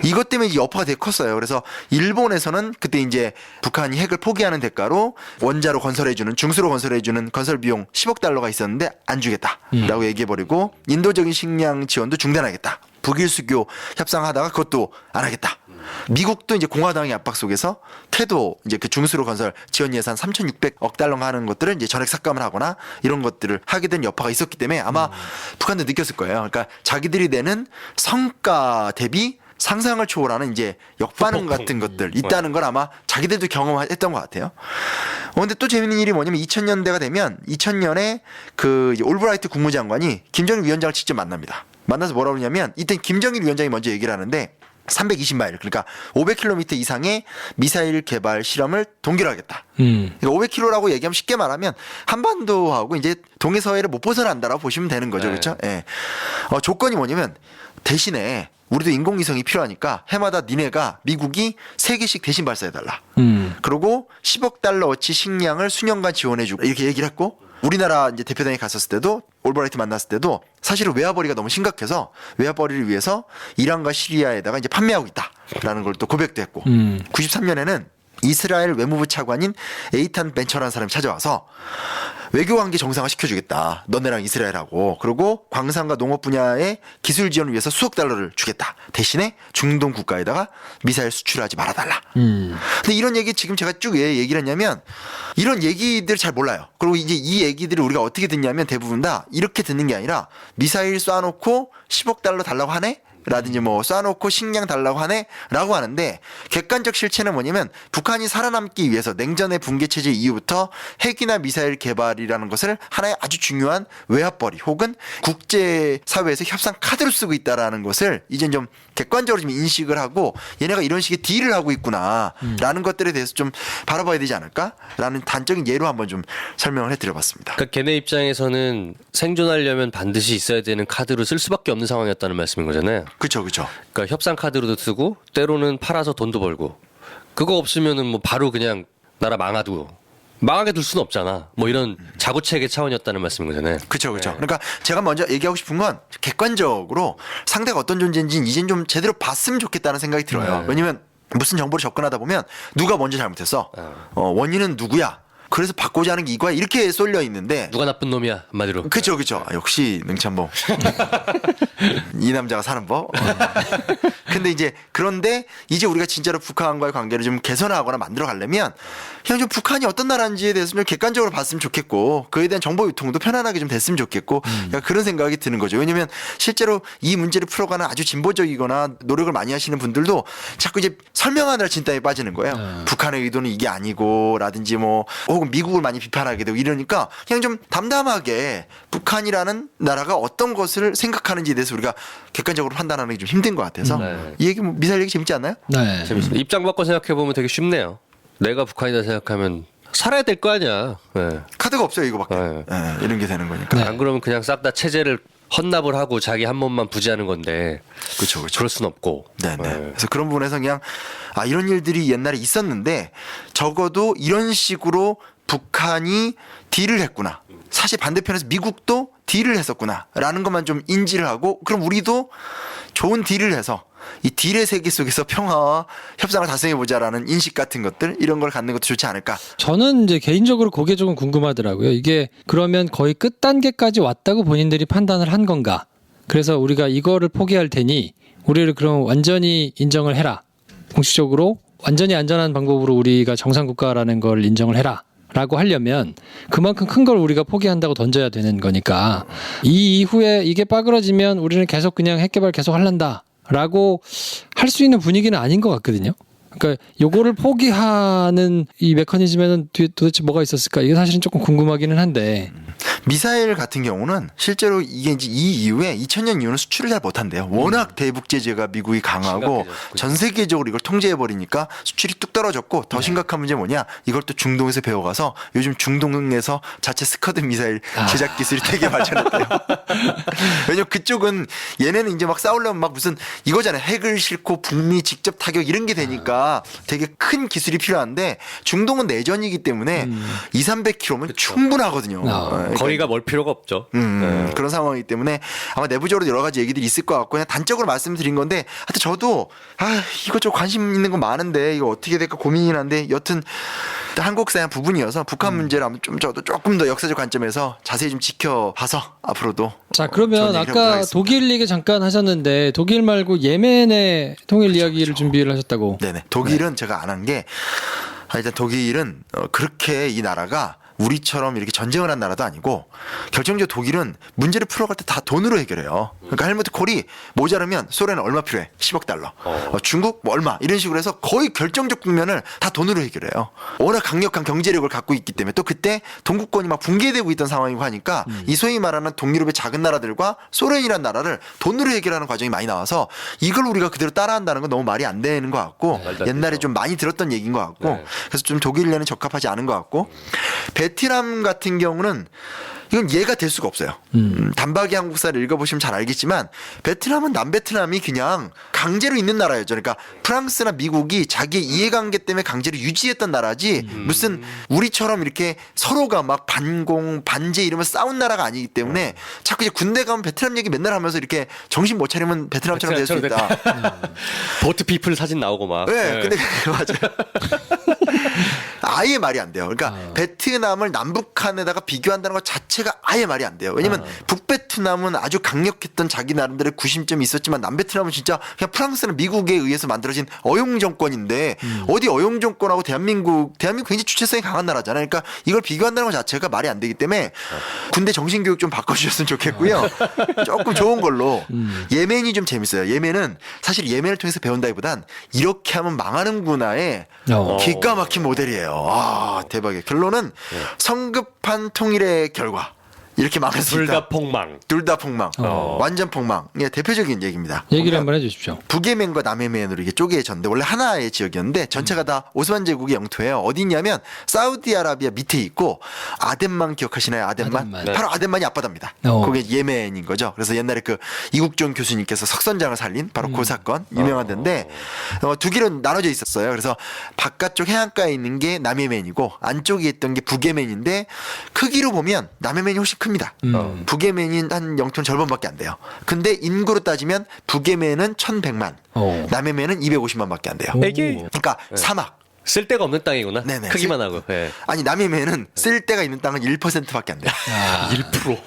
이것 때문에 이 여파가 되게 컸어요. 그래서 일본에서는 그때 이제 북한이 핵을 포기하는 대가로 원자로 건설해주는 중수로 건설해주는 건설 비용 10억 달러가 있었는데 안 주겠다라고 얘기해버리고 인도적인 식량 지원도 중단하겠다. 북일수교 협상하다가 그것도 안 하겠다. 미국도 이제 공화당의 압박 속에서 태도 이제 그 중수로 건설 지원 예산 3,600억 달러가 하는 것들을 이제 전액 삭감을 하거나 이런 것들을 하게 된 여파가 있었기 때문에 아마 북한도 느꼈을 거예요. 그러니까 자기들이 내는 성과 대비 상상을 초월하는 이제 역반응 같은 것들 있다는 걸 아마 자기들도 경험했던 것 같아요. 근데 또 재밌는 일이 뭐냐면 2000년대가 되면 2000년에 그 이제 올브라이트 국무장관이 김정일 위원장을 직접 만납니다. 만나서 뭐라고 그러냐면 이때 김정일 위원장이 먼저 얘기를 하는데 320마일 그러니까 500km 이상의 미사일 개발 실험을 동결하겠다. 그러니까 500km라고 얘기하면 쉽게 말하면 한반도하고 이제 동해서해를 못 벗어난다라고 보시면 되는 거죠. 네. 그렇죠? 예. 조건이 뭐냐면 대신에 우리도 인공위성이 필요하니까 해마다 니네가 미국이 3개씩 대신 발사해달라. 그리고 10억 달러어치 식량을 수년간 지원해주고 이렇게 얘기를 했고 우리나라 이제 대표단이 갔었을 때도 올브라이트 만났을 때도 사실은 외화벌이가 너무 심각해서 외화벌이를 위해서 이란과 시리아에다가 이제 판매하고 있다라는 걸 또 고백도 했고 93년에는 이스라엘 외무부 차관인 에이탄 벤처라는 사람이 찾아와서 외교관계 정상화 시켜주겠다. 너네랑 이스라엘하고. 그리고 광산과 농업 분야의 기술 지원을 위해서 수억 달러를 주겠다. 대신에 중동 국가에다가 미사일 수출하지 말아달라. 근데 이런 얘기 지금 제가 쭉 왜 얘기를 했냐면 이런 얘기들 잘 몰라요. 그리고 이제 이 얘기들을 우리가 어떻게 듣냐면 대부분 다 이렇게 듣는 게 아니라 미사일 쏴놓고 10억 달러 달라고 하네? 라든지 뭐 쏴놓고 식량 달라고 하네? 라고 하는데 객관적 실체는 뭐냐면 북한이 살아남기 위해서 냉전의 붕괴체제 이후부터 핵이나 미사일 개발이라는 것을 하나의 아주 중요한 외화벌이 혹은 국제사회에서 협상 카드로 쓰고 있다라는 것을 이젠 좀 객관적으로 좀 인식을 하고 얘네가 이런 식의 딜을 하고 있구나 라는 것들에 대해서 좀 바라봐야 되지 않을까? 라는 단적인 예로 한번 좀 설명을 해드려봤습니다. 그러니까 걔네 입장에서는 생존하려면 반드시 있어야 되는 카드로 쓸 수밖에 없는 상황이었다는 말씀인 거잖아요. 그렇죠, 그렇죠. 그러니까 협상 카드로도 쓰고 때로는 팔아서 돈도 벌고 그거 없으면은 뭐 바로 그냥 나라 망하게 둘 수는 없잖아. 뭐 이런 자구책의 차원이었다는 말씀인 거잖아요. 그렇죠, 그렇죠. 네. 그러니까 제가 먼저 얘기하고 싶은 건 객관적으로 상대가 어떤 존재인지 이젠 좀 제대로 봤으면 좋겠다는 생각이 들어요. 네. 왜냐면 무슨 정보를 접근하다 보면 누가 먼저 잘못했어. 원인은 누구야. 그래서 바꾸자 하는 게 이거야. 이렇게 쏠려 있는데. 누가 나쁜 놈이야 한마디로. 그렇죠, 그렇죠. 역시 능참보. 이 남자가 사는 법. 근데 이제 그런데 이제 우리가 진짜로 북한과의 관계를 좀 개선하거나 만들어 가려면 그냥 좀 북한이 어떤 나라인지에 대해서 좀 객관적으로 봤으면 좋겠고 그에 대한 정보 유통도 편안하게 좀 됐으면 좋겠고 약간 그런 생각이 드는 거죠. 왜냐하면 실제로 이 문제를 풀어가는 아주 진보적이거나 노력을 많이 하시는 분들도 자꾸 이제 설명하느라 진땀에 빠지는 거예요. 북한의 의도는 이게 아니고라든지 뭐 혹은 미국을 많이 비판하게 되고 이러니까 그냥 좀 담담하게 북한이라는 나라가 어떤 것을 생각하는지에 대해서 우리가 객관적으로 판단하는 게 좀 힘든 것 같아서 네. 이 얘기 뭐 미사일 얘기 재밌지 않나요? 네. 재밌어요. 입장 바꿔 생각해 보면 되게 쉽네요. 내가 북한이다 생각하면 살아야 될 거 아니야. 네. 카드가 없어요 이거밖에. 네. 이런 게 되는 거니까. 네. 안 그러면 그냥 싹 다 체제를 헌납을 하고 자기 한 몸만 부지하는 건데 그렇죠, 그렇죠. 그럴 순 없고. 네네. 네. 그래서 그런 부분에서 그냥 이런 일들이 옛날에 있었는데 적어도 이런 식으로 북한이 딜을 했구나. 사실 반대편에서 미국도 딜을 했었구나라는 것만 좀 인지를 하고 그럼 우리도 좋은 딜을 해서 이 딜의 세계 속에서 평화와 협상을 달성해보자라는 인식 같은 것들 이런 걸 갖는 것도 좋지 않을까. 저는 이제 개인적으로 그게 조금 궁금하더라고요. 이게 그러면 거의 끝 단계까지 왔다고 본인들이 판단을 한 건가? 그래서 우리가 이거를 포기할 테니 우리를 그럼 완전히 인정을 해라. 공식적으로 완전히 안전한 방법으로 우리가 정상국가라는 걸 인정을 해라. 라고 하려면 그만큼 큰 걸 우리가 포기한다고 던져야 되는 거니까 이 이후에 이게 빠그러지면 우리는 계속 그냥 핵개발 계속 할란다 라고 할 수 있는 분위기는 아닌 것 같거든요. 그러니까 요거를 포기하는 이 메커니즘에는 도대체 뭐가 있었을까? 이게 사실은 조금 궁금하기는 한데. 미사일 같은 경우는 실제로 이게 이제 이 이후에 2000년 이후는 수출을 잘 못한대요. 워낙 대북 제재가 미국이 강하고 심각해졌군요. 전 세계적으로 이걸 통제해 버리니까 수출이 뚝 떨어졌고 더 심각한 문제 뭐냐? 이걸 또 중동에서 배워가서 요즘 중동에서 자체 스커드 미사일 제작 기술이 되게 발전했대요. 왜냐면 그쪽은 얘네는 이제 막 싸우려면 막 무슨 이거잖아요. 핵을 싣고 북미 직접 타격 이런 게 되니까 되게 큰 기술이 필요한데 중동은 내전이기 때문에 200-300km면 충분하거든요. 그러니까 거리가 멀 필요가 없죠. 네. 그런 상황이기 때문에 아마 내부적으로 여러 가지 얘기들이 있을 것 같고 그냥 단적으로 말씀드린 건데 하여튼 저도 이것저것 관심 있는 거 많은데 이거 어떻게 될까 고민이 한데 여튼 한국사의 한 부분이어서 북한 문제를 한번 좀 저도 조금 더 역사적 관점에서 자세히 좀 지켜봐서 앞으로도 자, 그러면 좋은 얘기를 해보도록 아까 하겠습니다. 독일 얘기 잠깐 하셨는데 독일 말고 예멘의 통일 이야기를 준비를 하셨다고. 네네 독일은 제가 안 한 게 일단 독일은 그렇게 이 나라가 우리처럼 이렇게 전쟁을 한 나라도 아니고 결정적으로 독일은 문제를 풀어갈 때 다 돈으로 해결해요. 그러니까 헬무트 콜이 모자르면 소련은 얼마 필요해? 10억 달러. 중국 뭐 얼마 이런 식으로 해서 거의 결정적 국면을 다 돈으로 해결해요. 워낙 강력한 경제력을 갖고 있기 때문에 또 그때 동구권이 막 붕괴되고 있던 상황이고 하니까 이 소위 말하는 동유럽의 작은 나라들과 소련이라는 나라를 돈으로 해결하는 과정이 많이 나와서 이걸 우리가 그대로 따라한다는 건 너무 말이 안 되는 것 같고 말도 안 옛날에 되죠. 좀 많이 들었던 얘기인 것 같고 네. 그래서 좀 독일에는 적합하지 않은 것 같고 베트남 같은 경우는 이건 이해가 될 수가 없어요. 단박이 한국사를 읽어보시면 잘 알겠지만 베트남은 남베트남이 그냥 강제로 있는 나라였죠. 그러니까 프랑스나 미국이 자기의 이해관계 때문에 강제로 유지했던 나라지 무슨 우리처럼 이렇게 서로가 막 반공 반제 이러면 싸운 나라가 아니기 때문에 자꾸 이제 군대 가면 베트남 얘기 맨날 하면서 이렇게 정신 못 차리면 베트남처럼 될 수 있다. 보트 피플 사진 나오고 막. 네, 근데 맞아요. 아예 말이 안 돼요. 그러니까 베트남을 남북한에다가 비교한다는 것 자체가 아예 말이 안 돼요. 왜냐면 북베트남은 아주 강력했던 자기 나름대로의 구심점이 있었지만 남베트남은 진짜 그냥 프랑스나 미국에 의해서 만들어진 어용 정권인데 어디 어용 정권하고 대한민국 굉장히 주체성이 강한 나라잖아요. 그러니까 이걸 비교한다는 것 자체가 말이 안 되기 때문에 군대 정신교육 좀 바꿔주셨으면 좋겠고요. 조금 좋은 걸로 예멘이 좀 재밌어요. 예멘은 사실 예멘을 통해서 배운다기보단 이렇게 하면 망하는구나의 기가 막힌 모델이에요. 아 대박이에요. 결론은 성급한 통일의 결과 이렇게 망할 수 둘 있다. 다 폭망. 둘 다 폭망. 완전 폭망. 예, 대표적인 얘기입니다. 얘기를 한번 해주십시오. 북예멘과 남예멘으로 이게 쪼개졌는데 원래 하나의 지역이었는데 전체가 다 오스만 제국의 영토예요. 어디 있냐면 사우디아라비아 밑에 있고 아덴만 기억하시나요? 아덴만? 아덴만. 네. 바로 아덴만이 앞바다입니다. 그게 예멘인 거죠. 그래서 옛날에 그 이국종 교수님께서 석선장을 살린 바로 그 사건 유명한 데인데 두 길은 나눠져 있었어요. 그래서 바깥쪽 해안가에 있는 게 남예멘이고 안쪽에 있던 게 북예멘인데 크기로 보면 남예멘이 훨씬 큽니다. 북예멘이 한 영토는 절반밖에 안 돼요. 근데 인구로 따지면 북예멘은 1100만, 남예멘은 250만밖에 안 돼요. 이게 그러니까 사막. 쓸 데가 없는 땅이구나. 네네. 크기만 하고. 네. 아니 남예멘은 쓸 데가 있는 땅은 1%밖에 안 돼요. 1%.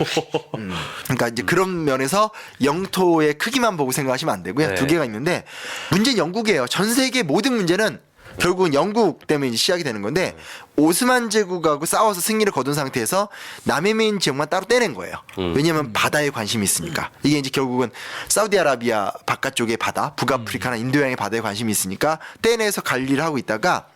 그러니까 이제 그런 면에서 영토의 크기만 보고 생각하시면 안 되고요. 네. 두 개가 있는데 문제는 영국이에요. 전 세계 모든 문제는 결국은 영국 때문에 이제 시작이 되는 건데 오스만 제국하고 싸워서 승리를 거둔 상태에서 남예멘 지역만 따로 떼낸 거예요. 왜냐하면 바다에 관심이 있으니까. 이게 이제 결국은 사우디아라비아 바깥쪽의 바다, 북아프리카나 인도양의 바다에 관심이 있으니까 떼내서 관리를 하고 있다가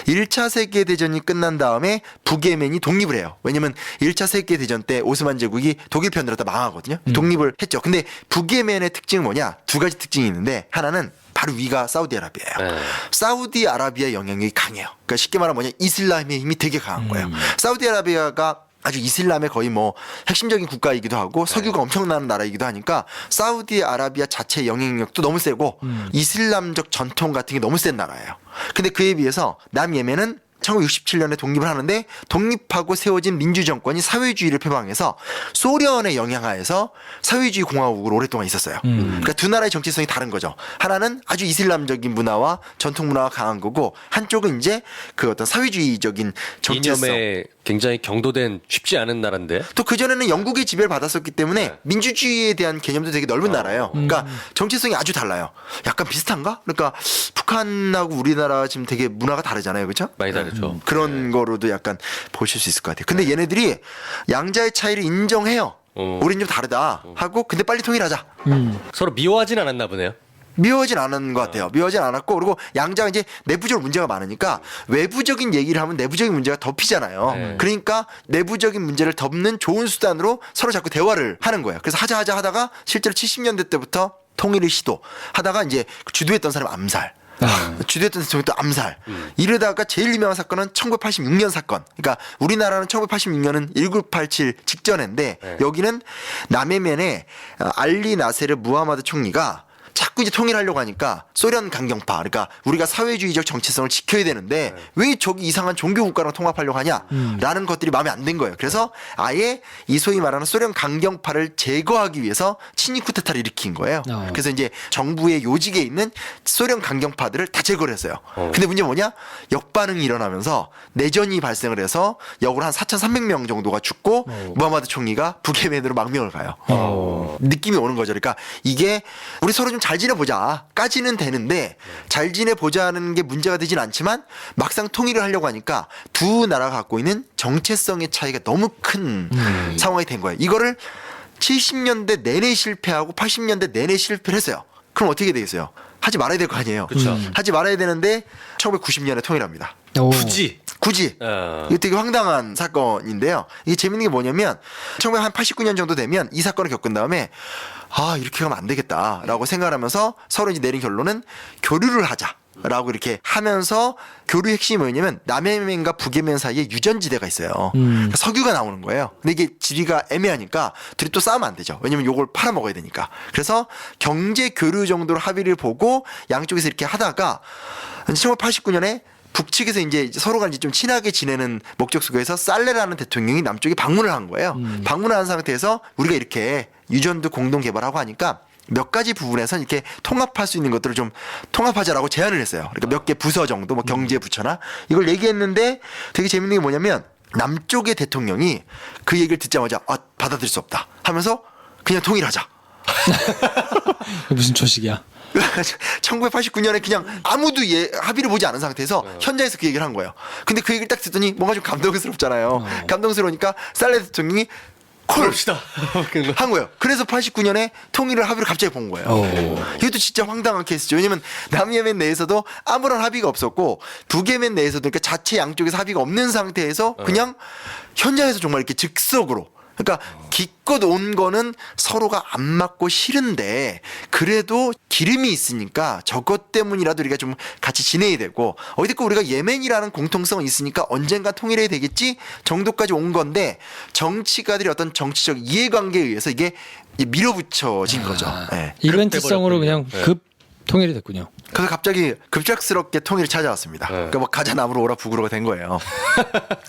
1차 세계대전이 끝난 다음에 북예멘이 독립을 해요. 왜냐면 1차 세계대전 때 오스만 제국이 독일 편으로 다 망하거든요. 독립을 했죠. 근데 북예멘의 특징은 뭐냐? 두 가지 특징이 있는데 하나는 바로 위가 사우디아라비아예요. 네. 사우디아라비아 영향력이 강해요. 그러니까 쉽게 말하면 뭐냐? 이슬람의 힘이 되게 강한 거예요. 사우디아라비아가 아주 이슬람의 거의 뭐 핵심적인 국가이기도 하고 석유가 엄청나는 나라이기도 하니까 사우디아라비아 자체의 영향력도 너무 세고 이슬람적 전통 같은 게 너무 센 나라예요. 근데 그에 비해서 남예멘은 1967년에 독립을 하는데 독립하고 세워진 민주정권이 사회주의를 표방해서 소련의 영향하에서 사회주의 공화국으로 오랫동안 있었어요. 그러니까 두 나라의 정체성이 다른 거죠. 하나는 아주 이슬람적인 문화와 전통 문화가 강한 거고 한쪽은 이제 그 어떤 사회주의적인 정체성. 이념에 굉장히 경도된 쉽지 않은 나라인데. 또 그전에는 영국의 지배를 받았었기 때문에 민주주의에 대한 개념도 되게 넓은 나라예요. 그러니까 정체성이 아주 달라요. 약간 비슷한가? 그러니까 북한하고 우리나라 지금 되게 문화가 다르잖아요. 그렇죠? 많이 다르죠. 그런 거로도 약간 보실 수 있을 것 같아요. 근데 얘네들이 양자의 차이를 인정해요. 우린 좀 다르다 하고 근데 빨리 통일하자. 서로 미워하진 않았나 보네요. 미워하진 않은 것 같아요. 미워하진 않았고 그리고 양자가 이제 내부적으로 문제가 많으니까 외부적인 얘기를 하면 내부적인 문제가 덮이잖아요. 네. 그러니까 내부적인 문제를 덮는 좋은 수단으로 서로 자꾸 대화를 하는 거예요. 그래서 하자 하다가 실제로 70년대 때부터 통일을 시도하다가 이제 주도했던 사람 암살. 주도했던 대통령이 또 암살. 이러다가 제일 유명한 사건은 1986년 사건. 그러니까 우리나라는 1986년은 1987 직전인데 여기는 남예멘의 알리 나세르 무하마드 총리가 자꾸 이제 통일하려고 하니까 소련 강경파, 그러니까 우리가 사회주의적 정체성을 지켜야 되는데 왜 저기 이상한 종교 국가랑 통합하려고 하냐라는 것들이 마음에 안 든 거예요. 그래서 아예 이 소위 말하는 소련 강경파를 제거하기 위해서 친위 쿠데타를 일으킨 거예요. 그래서 이제 정부의 요직에 있는 소련 강경파들을 다 제거를 했어요. 근데 문제는 뭐냐? 역반응이 일어나면서 내전이 발생을 해서 역으로 한 4,300명 정도가 죽고 무하마드 총리가 북예멘으로 망명을 가요. 느낌이 오는 거죠. 그러니까 이게 우리 서로 좀 잘 지내보자까지는 되는데 잘 지내보자는 게 문제가 되진 않지만 막상 통일을 하려고 하니까 두 나라가 갖고 있는 정체성의 차이가 너무 큰 상황이 된 거예요. 이거를 70년대 내내 실패하고 80년대 내내 실패를 했어요. 그럼 어떻게 되겠어요? 하지 말아야 될 거 아니에요. 그쵸. 하지 말아야 되는데 1990년에 통일합니다. 오. 굳이. 이거 되게 황당한 사건인데요. 이게 재밌는 게 뭐냐면 1989년 정도 되면 이 사건을 겪은 다음에 이렇게 가면 안 되겠다라고 생각하면서 서로 이제 내린 결론은 교류를 하자라고 이렇게 하면서 교류의 핵심이 뭐냐면 남해면과 북해면 사이에 유전지대가 있어요. 그러니까 석유가 나오는 거예요. 근데 이게 지리가 애매하니까 둘이 또 싸우면 안 되죠. 왜냐면 요걸 팔아먹어야 되니까. 그래서 경제 교류 정도로 합의를 보고 양쪽에서 이렇게 하다가 1989년에 북측에서 이제 서로가 이제 좀 친하게 지내는 목적 속에서 살레라는 대통령이 남쪽에 방문을 한 거예요. 방문을 한 상태에서 우리가 이렇게 유전도 공동 개발하고 하니까 몇 가지 부분에서 이렇게 통합할 수 있는 것들을 좀 통합하자라고 제안을 했어요. 그러니까 몇 개 부서 정도, 뭐 경제 부처나 이걸 얘기했는데 되게 재밌는 게 뭐냐면 남쪽의 대통령이 그 얘기를 듣자마자 받아들일 수 없다 하면서 그냥 통일하자. 무슨 초식이야? 1989년에 그냥 아무도 합의를 보지 않은 상태에서 현장에서 그 얘기를 한 거예요. 근데 그 얘기를 딱 듣더니 뭔가 좀 감동스럽잖아요. 감동스러우니까 살레 대통령이 콜합시다. 한 거예요. 그래서 89년에 통일을 합의를 갑자기 본 거예요. 이것도 진짜 황당한 케이스죠. 왜냐면 남예멘 내에서도 아무런 합의가 없었고 북예멘 내에서도 그러니까 자체 양쪽에서 합의가 없는 상태에서 그냥 현장에서 정말 이렇게 즉석으로 그러니까 기껏 온 거는 서로가 안 맞고 싫은데 그래도 기름이 있으니까 저것 때문이라도 우리가 좀 같이 지내야 되고 어디든 우리가 예멘이라는 공통성이 있으니까 언젠가 통일해야 되겠지 정도까지 온 건데 정치가들이 어떤 정치적 이해관계에 의해서 이게 밀어붙여진 거죠. 네. 이벤트성으로 그냥 네. 급 통일이 됐군요. 그래서 갑자기 급작스럽게 통일이 찾아왔습니다. 그러니까 뭐 가자 남으로 오라 북으로가 된 거예요.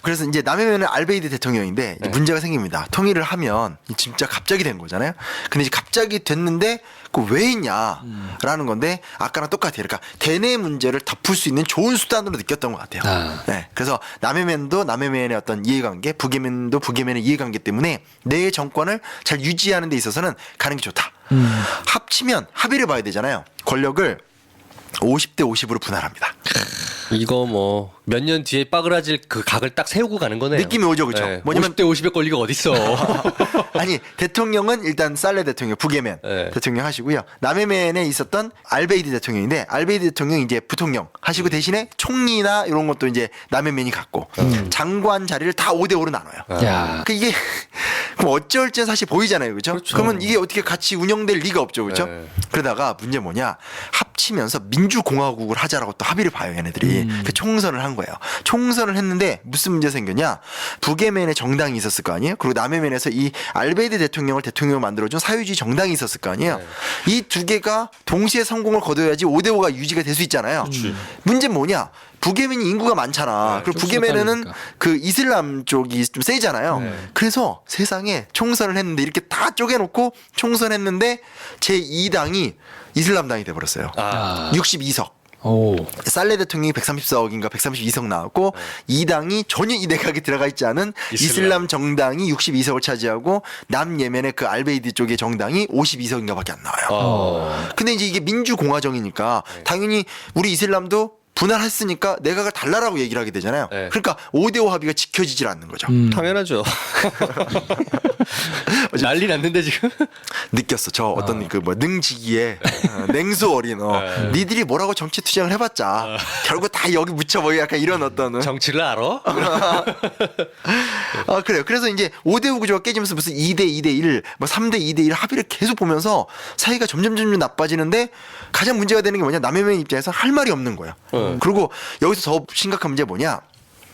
그래서 이제 남해면은 알베이드 대통령인데 이제 문제가 생깁니다. 통일을 하면 진짜 갑자기 된 거잖아요. 근데 이제 갑자기 됐는데 그 왜 했냐라는 건데 아까랑 똑같아요. 그러니까 대내 문제를 덮을 수 있는 좋은 수단으로 느꼈던 것 같아요. 네. 그래서 남해면도 남해면의 어떤 이해관계, 북해면도 북해면의 이해관계 때문에 내 정권을 잘 유지하는 데 있어서는 가는 게 좋다. 합치면 합의를 봐야 되잖아요. 권력을 50대 50으로 분할합니다. 이거 뭐 몇 년 뒤에 빠그라질 그 각을 딱 세우고 가는 거네요. 느낌이 오죠, 그렇죠? 네. 뭐냐면 50대 50의 권리가 어딨어. 아니 대통령은 일단 살레 대통령, 북예멘 네. 대통령 하시고요. 남예멘에 있었던 알베이드 대통령인데 알베이드 대통령 이제 부통령 하시고 대신에 총리나 이런 것도 이제 남예멘이 갖고 장관 자리를 다 5대 5로 나눠요. 야. 그 이게 그럼 어쩔지 사실 보이잖아요, 그렇죠? 그러면 이게 어떻게 같이 운영될 리가 없죠, 그렇죠? 네. 그러다가 문제 뭐냐 합치면서 민주공화국을 하자라고 또 합의를 봐요, 얘네들이. 그 총선을 한 거예요. 총선을 했는데 무슨 문제 생겼냐? 북예멘에 정당이 있었을 거 아니에요? 그리고 남예멘에서 이 알베이드 대통령을 대통령으로 만들어준 사회주의 정당이 있었을 거 아니에요? 네. 이 두 개가 동시에 성공을 거둬야지 5대 5가 유지가 될 수 있잖아요. 문제는 뭐냐? 북예멘이 인구가 많잖아. 네, 그리고 좀 북예멘에는 쏟아내니까. 그 이슬람 쪽이 좀 세잖아요. 네. 그래서 세상에 총선을 했는데 이렇게 다 쪼개놓고 총선했는데 제2당이 이슬람당이 돼버렸어요. 아. 62석. 오. 살레 대통령이 134억인가 132석 나왔고 이 당이 전혀 이 내각에 들어가 있지 않은 이슬람 정당이 62석을 차지하고 남예멘의 그 알베이드 쪽의 정당이 52석인가밖에 안 나와요. 근데 이제 이게 민주공화정이니까 당연히 우리 이슬람도 분할했으니까 내각을 달라라고 얘기를 하게 되잖아요. 네. 그러니까 5대5 합의가 지켜지질 않는 거죠. 당연하죠. 난리 났는데 지금. 느꼈어. 저 어떤 그 뭐 능지기에 냉수 어린 니들이 뭐라고 정치 투쟁을 해봤자 결국 다 여기 묻혀버려 약간 이런 어떤 정치를 알아? 그래요. 그래서 이제 5대5 구조가 깨지면서 무슨 2대 2대 1, 뭐 3대 2대 1 합의를 계속 보면서 사이가 점점 나빠지는데 가장 문제가 되는 게 뭐냐? 남해면 입장에서 할 말이 없는 거예요. 그리고 여기서 더 심각한 문제가 뭐냐?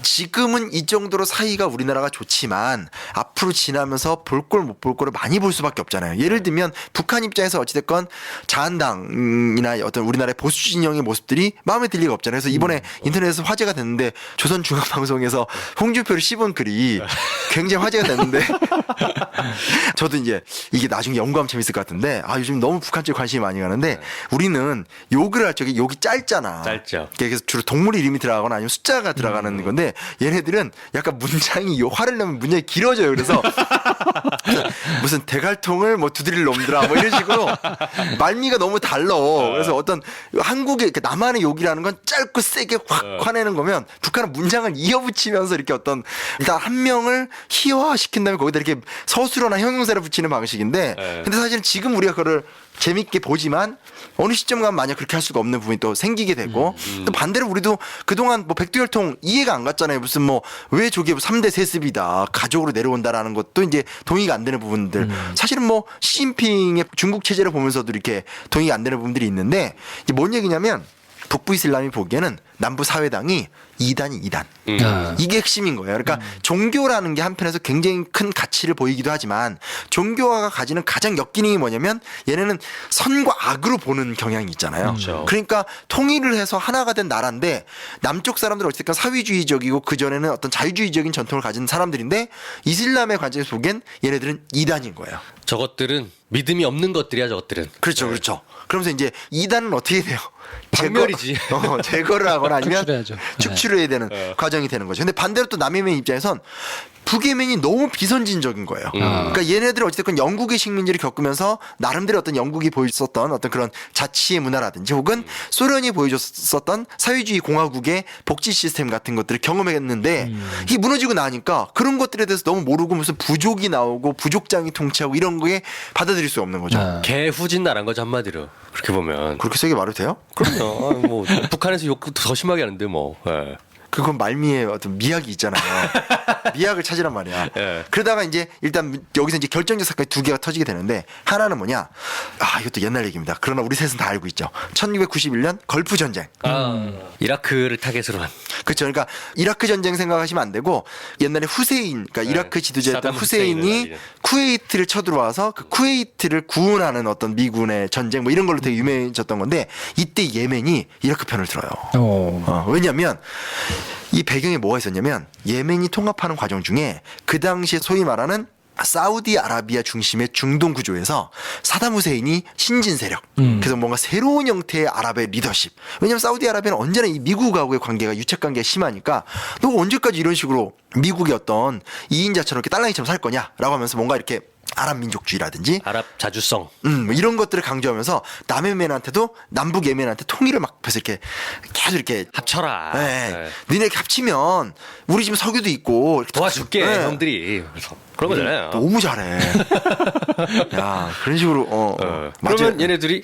지금은 이 정도로 사이가 우리나라가 좋지만 앞으로 지나면서 볼 걸 못 볼 거를 많이 볼 수밖에 없잖아요. 예를 들면 북한 입장에서 어찌됐건 자한당이나 어떤 우리나라의 보수 진영의 모습들이 마음에 들 리가 없잖아요. 그래서 이번에 인터넷에서 화제가 됐는데 조선중앙방송에서 홍준표를 씹은 글이 굉장히 화제가 됐는데 저도 이제 이게 나중에 연구하면 재밌을 것 같은데 요즘 너무 북한 쪽에 관심이 많이 가는데 우리는 욕을 할 적에 욕이 짧잖아. 짧죠. 그래서 주로 동물 이름이 들어가거나 아니면 숫자가 들어가는 건데 얘네들은 약간 문장이 화를 내면 문장이 길어져요. 그래서 무슨 대갈통을 뭐 두드릴 놈들아 뭐 이런 식으로 말미가 너무 달라. 그래서 어떤 한국의 남한의 욕이라는 건 짧고 세게 확 화내는 거면 북한은 문장을 이어붙이면서 이렇게 어떤 일단 한 명을 희화시킨 다음에 거기다 이렇게 서술어나 형용사를 붙이는 방식인데 근데 사실은 지금 우리가 그거를 재밌게 보지만 어느 시점 가면 만약 그렇게 할 수가 없는 부분이 또 생기게 되고 또 반대로 우리도 그동안 뭐 백두혈통 이해가 안 갔잖아요. 무슨 뭐 왜 저게 3대 세습이다 가족으로 내려온다라는 것도 이제 동의가 안 되는 부분들 사실은 뭐 시진핑의 중국 체제를 보면서도 이렇게 동의가 안 되는 부분들이 있는데 이제 뭔 얘기냐면 북부 이슬람이 보기에는 남부 사회당이 2단이 2단. 이게 핵심인 거예요. 그러니까 종교라는 게 한편에서 굉장히 큰 가치를 보이기도 하지만 종교가 가지는 가장 역기능이 뭐냐면 얘네는 선과 악으로 보는 경향이 있잖아요. 그러니까 통일을 해서 하나가 된 나라인데 남쪽 사람들은 어쨌든 사회주의적이고 그전에는 어떤 자유주의적인 전통을 가진 사람들인데 이슬람의 관점에서 보기엔 얘네들은 2단인 거예요. 저것들은 믿음이 없는 것들이야 저것들은. 그렇죠. 그렇죠. 그러면서 이제 2단은 어떻게 돼요? 박멸이지. 제거를 하거나 아니면 축출해야죠. 축출을 해야 되는 과정이 되는 거죠. 근데 반대로 또 남예멘 입장에선 북예멘이 너무 비선진적인 거예요. 그러니까 얘네들은 어쨌든 영국의 식민지를 겪으면서 나름대로 어떤 영국이 보여줬었던 어떤 그런 자치의 문화라든지 혹은 소련이 보여줬었던 사회주의 공화국의 복지 시스템 같은 것들을 경험했는데 이게 무너지고 나니까 그런 것들에 대해서 너무 모르고 무슨 부족이 나오고 부족장이 통치하고 이런 거에 받아들일 수 없는 거죠. 개후진 나란 거죠 한마디로. 그렇게 보면. 그렇게 세게 말해도 돼요? 그럼요. 뭐 북한에서 욕 더 심하게 하는데 뭐. 예. 그건 말미에 어떤 미학이 있잖아요. 미학을 찾으란 말이야. 예. 그러다가 이제 일단 여기서 이제 결정적 사건이 두 개가 터지게 되는데 하나는 뭐냐? 이것도 옛날 얘기입니다. 그러나 우리 셋은 다 알고 있죠. 1991년 걸프 전쟁. 이라크를 타겟으로 한. 그렇죠. 그러니까 이라크 전쟁 생각하시면 안 되고 옛날에 후세인, 그러니까 이라크 지도자였던 사담 후세인이 후세인을 쿠웨이트를 쳐들어와서 그 쿠웨이트를 구원하는 어떤 미군의 전쟁 뭐 이런 걸로 되게 유명해졌던 건데 이때 예멘이 이라크 편을 들어요. 왜냐하면 이 배경에 뭐가 있었냐면 예멘이 통합하는 과정 중에 그 당시에 소위 말하는 사우디아라비아 중심의 중동 구조에서 사담 후세인이 신진 세력. 그래서 뭔가 새로운 형태의 아랍의 리더십. 왜냐하면 사우디아라비아는 언제나 이 미국하고의 관계가 유착 관계가 심하니까 너 언제까지 이런 식으로 미국의 어떤 2인자처럼 이렇게 딸랑이처럼 살 거냐라고 하면서 뭔가 이렇게 아랍 민족주의라든지 아랍 자주성. 뭐 이런 것들을 강조하면서 남예멘한테도 남북 예멘한테 통일을 막 그래서 이렇게 계속 이렇게 합쳐라. 네. 니네 이렇게 합치면 우리 집에 석유도 있고 이렇게 도와줄게 네. 형들이. 그래서 그런 거잖아요. 너무 잘해. 야 그런 식으로 맞아요. 그러면 얘네들이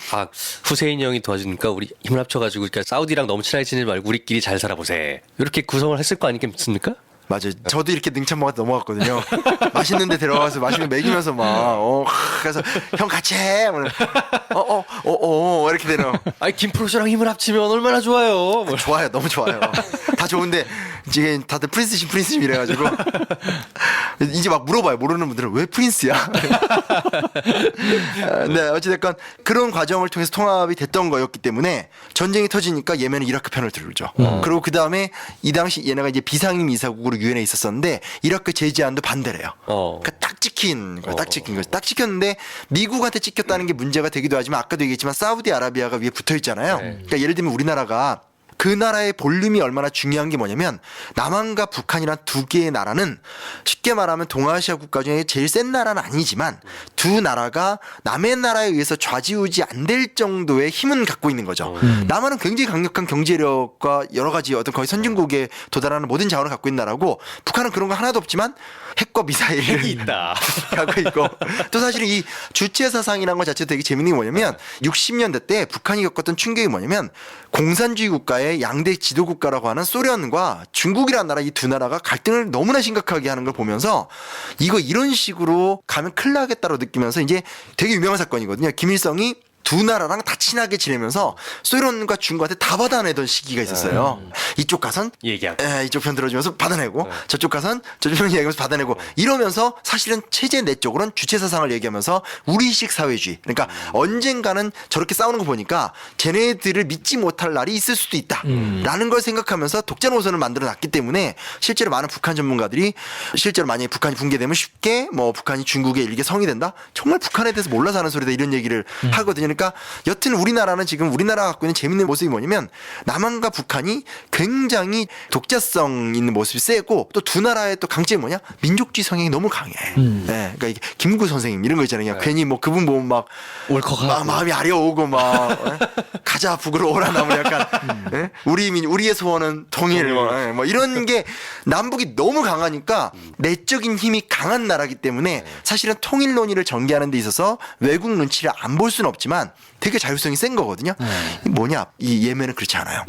후세인 형이 도와주니까 우리 힘을 합쳐가지고 그러니까 사우디랑 너무 친하게 지내지 말고 우리끼리 잘 살아보세. 이렇게 구성을 했을 거 아니겠습니까? 맞아요. 저도 이렇게 능참먹어 넘어갔거든요. 맛있는 데 들어가서 맛있는 거 먹이면서 막 그래서 형 같이 해. 이렇게 되는. 아니 김프로쇼랑 힘을 합치면 얼마나 좋아요. 좋아요. 너무 좋아요. 다 좋은데 지금 다들 프린스심 이래가지고 이제 막 물어봐요. 모르는 분들은 왜 프린스야? 네, 어찌됐건 그런 과정을 통해서 통합이 됐던 거였기 때문에 전쟁이 터지니까 예멘은 이라크 편을 들죠. 그리고 그 다음에 이 당시 얘네가 이제 비상임 이사국으로 유엔에 있었었는데 이라크 제재안도 반대래요. 그러니까 딱 찍힌 거예요. 딱 찍힌 거죠. 딱 찍혔는데 미국한테 찍혔다는 게 문제가 되기도 하지만 아까도 얘기했지만 사우디아라비아가 위에 붙어 있잖아요. 그러니까 예를 들면 우리나라가 그 나라의 볼륨이 얼마나 중요한 게 뭐냐면 남한과 북한이란 두 개의 나라는 쉽게 말하면 동아시아 국가 중에 제일 센 나라는 아니지만 두 나라가 남의 나라에 의해서 좌지우지 안 될 정도의 힘은 갖고 있는 거죠. 남한은 굉장히 강력한 경제력과 여러 가지 어떤 거의 선진국에 도달하는 모든 자원을 갖고 있는 나라고 북한은 그런 거 하나도 없지만 핵과 미사일을 있다. 갖고 있고 또 사실은 이 주체 사상이라는 것 자체도 되게 재밌는 게 뭐냐면 60년대 때 북한이 겪었던 충격이 뭐냐면 공산주의 국가의 양대 지도 국가라고 하는 소련과 중국이라는 나라 이 두 나라가 갈등을 너무나 심각하게 하는 걸 보면서 이거 이런 식으로 가면 큰일 나겠다고 느끼면서 이제 되게 유명한 사건이거든요. 김일성이 두 나라랑 다 친하게 지내면서 소련과 중국한테 다 받아내던 시기가 있었어요. 이쪽 가선 얘기하고. 이쪽 편 들어주면서 받아내고 저쪽 가선 저쪽 편 얘기하면서 받아내고 이러면서 사실은 체제 내적으로는 주체 사상을 얘기하면서 우리식 사회주의. 그러니까 언젠가는 저렇게 싸우는 거 보니까 쟤네들을 믿지 못할 날이 있을 수도 있다라는 걸 생각하면서 독자 노선을 만들어 놨기 때문에 실제로 많은 북한 전문가들이 실제로 만약에 북한이 붕괴되면 쉽게 뭐 북한이 중국의 일개 성이 된다? 정말 북한에 대해서 몰라서 하는 소리다 이런 얘기를 하거든요. 그러니까 여튼 우리나라는 지금 우리나라가 갖고 있는 재밌는 모습이 뭐냐면 남한과 북한이 굉장히 독자성 있는 모습이 세고 또 두 나라의 또 강점이 뭐냐? 민족주의 성향이 너무 강해. 네, 그러니까 이게 김구 선생님 이런 거 있잖아요. 그냥 괜히 뭐 그분 보면 막 울컥하고 마음이 아려오고 막 가자 북으로 오라 나물 약간 예? 우리의 소원은 통일 뭐 이런 게 남북이 너무 강하니까 내적인 힘이 강한 나라기 때문에 사실은 통일 논의를 전개하는 데 있어서 외국 눈치를 안 볼 수는 없지만 되게 자율성이 센 거거든요. 뭐냐 이 예멘은 그렇지 않아요.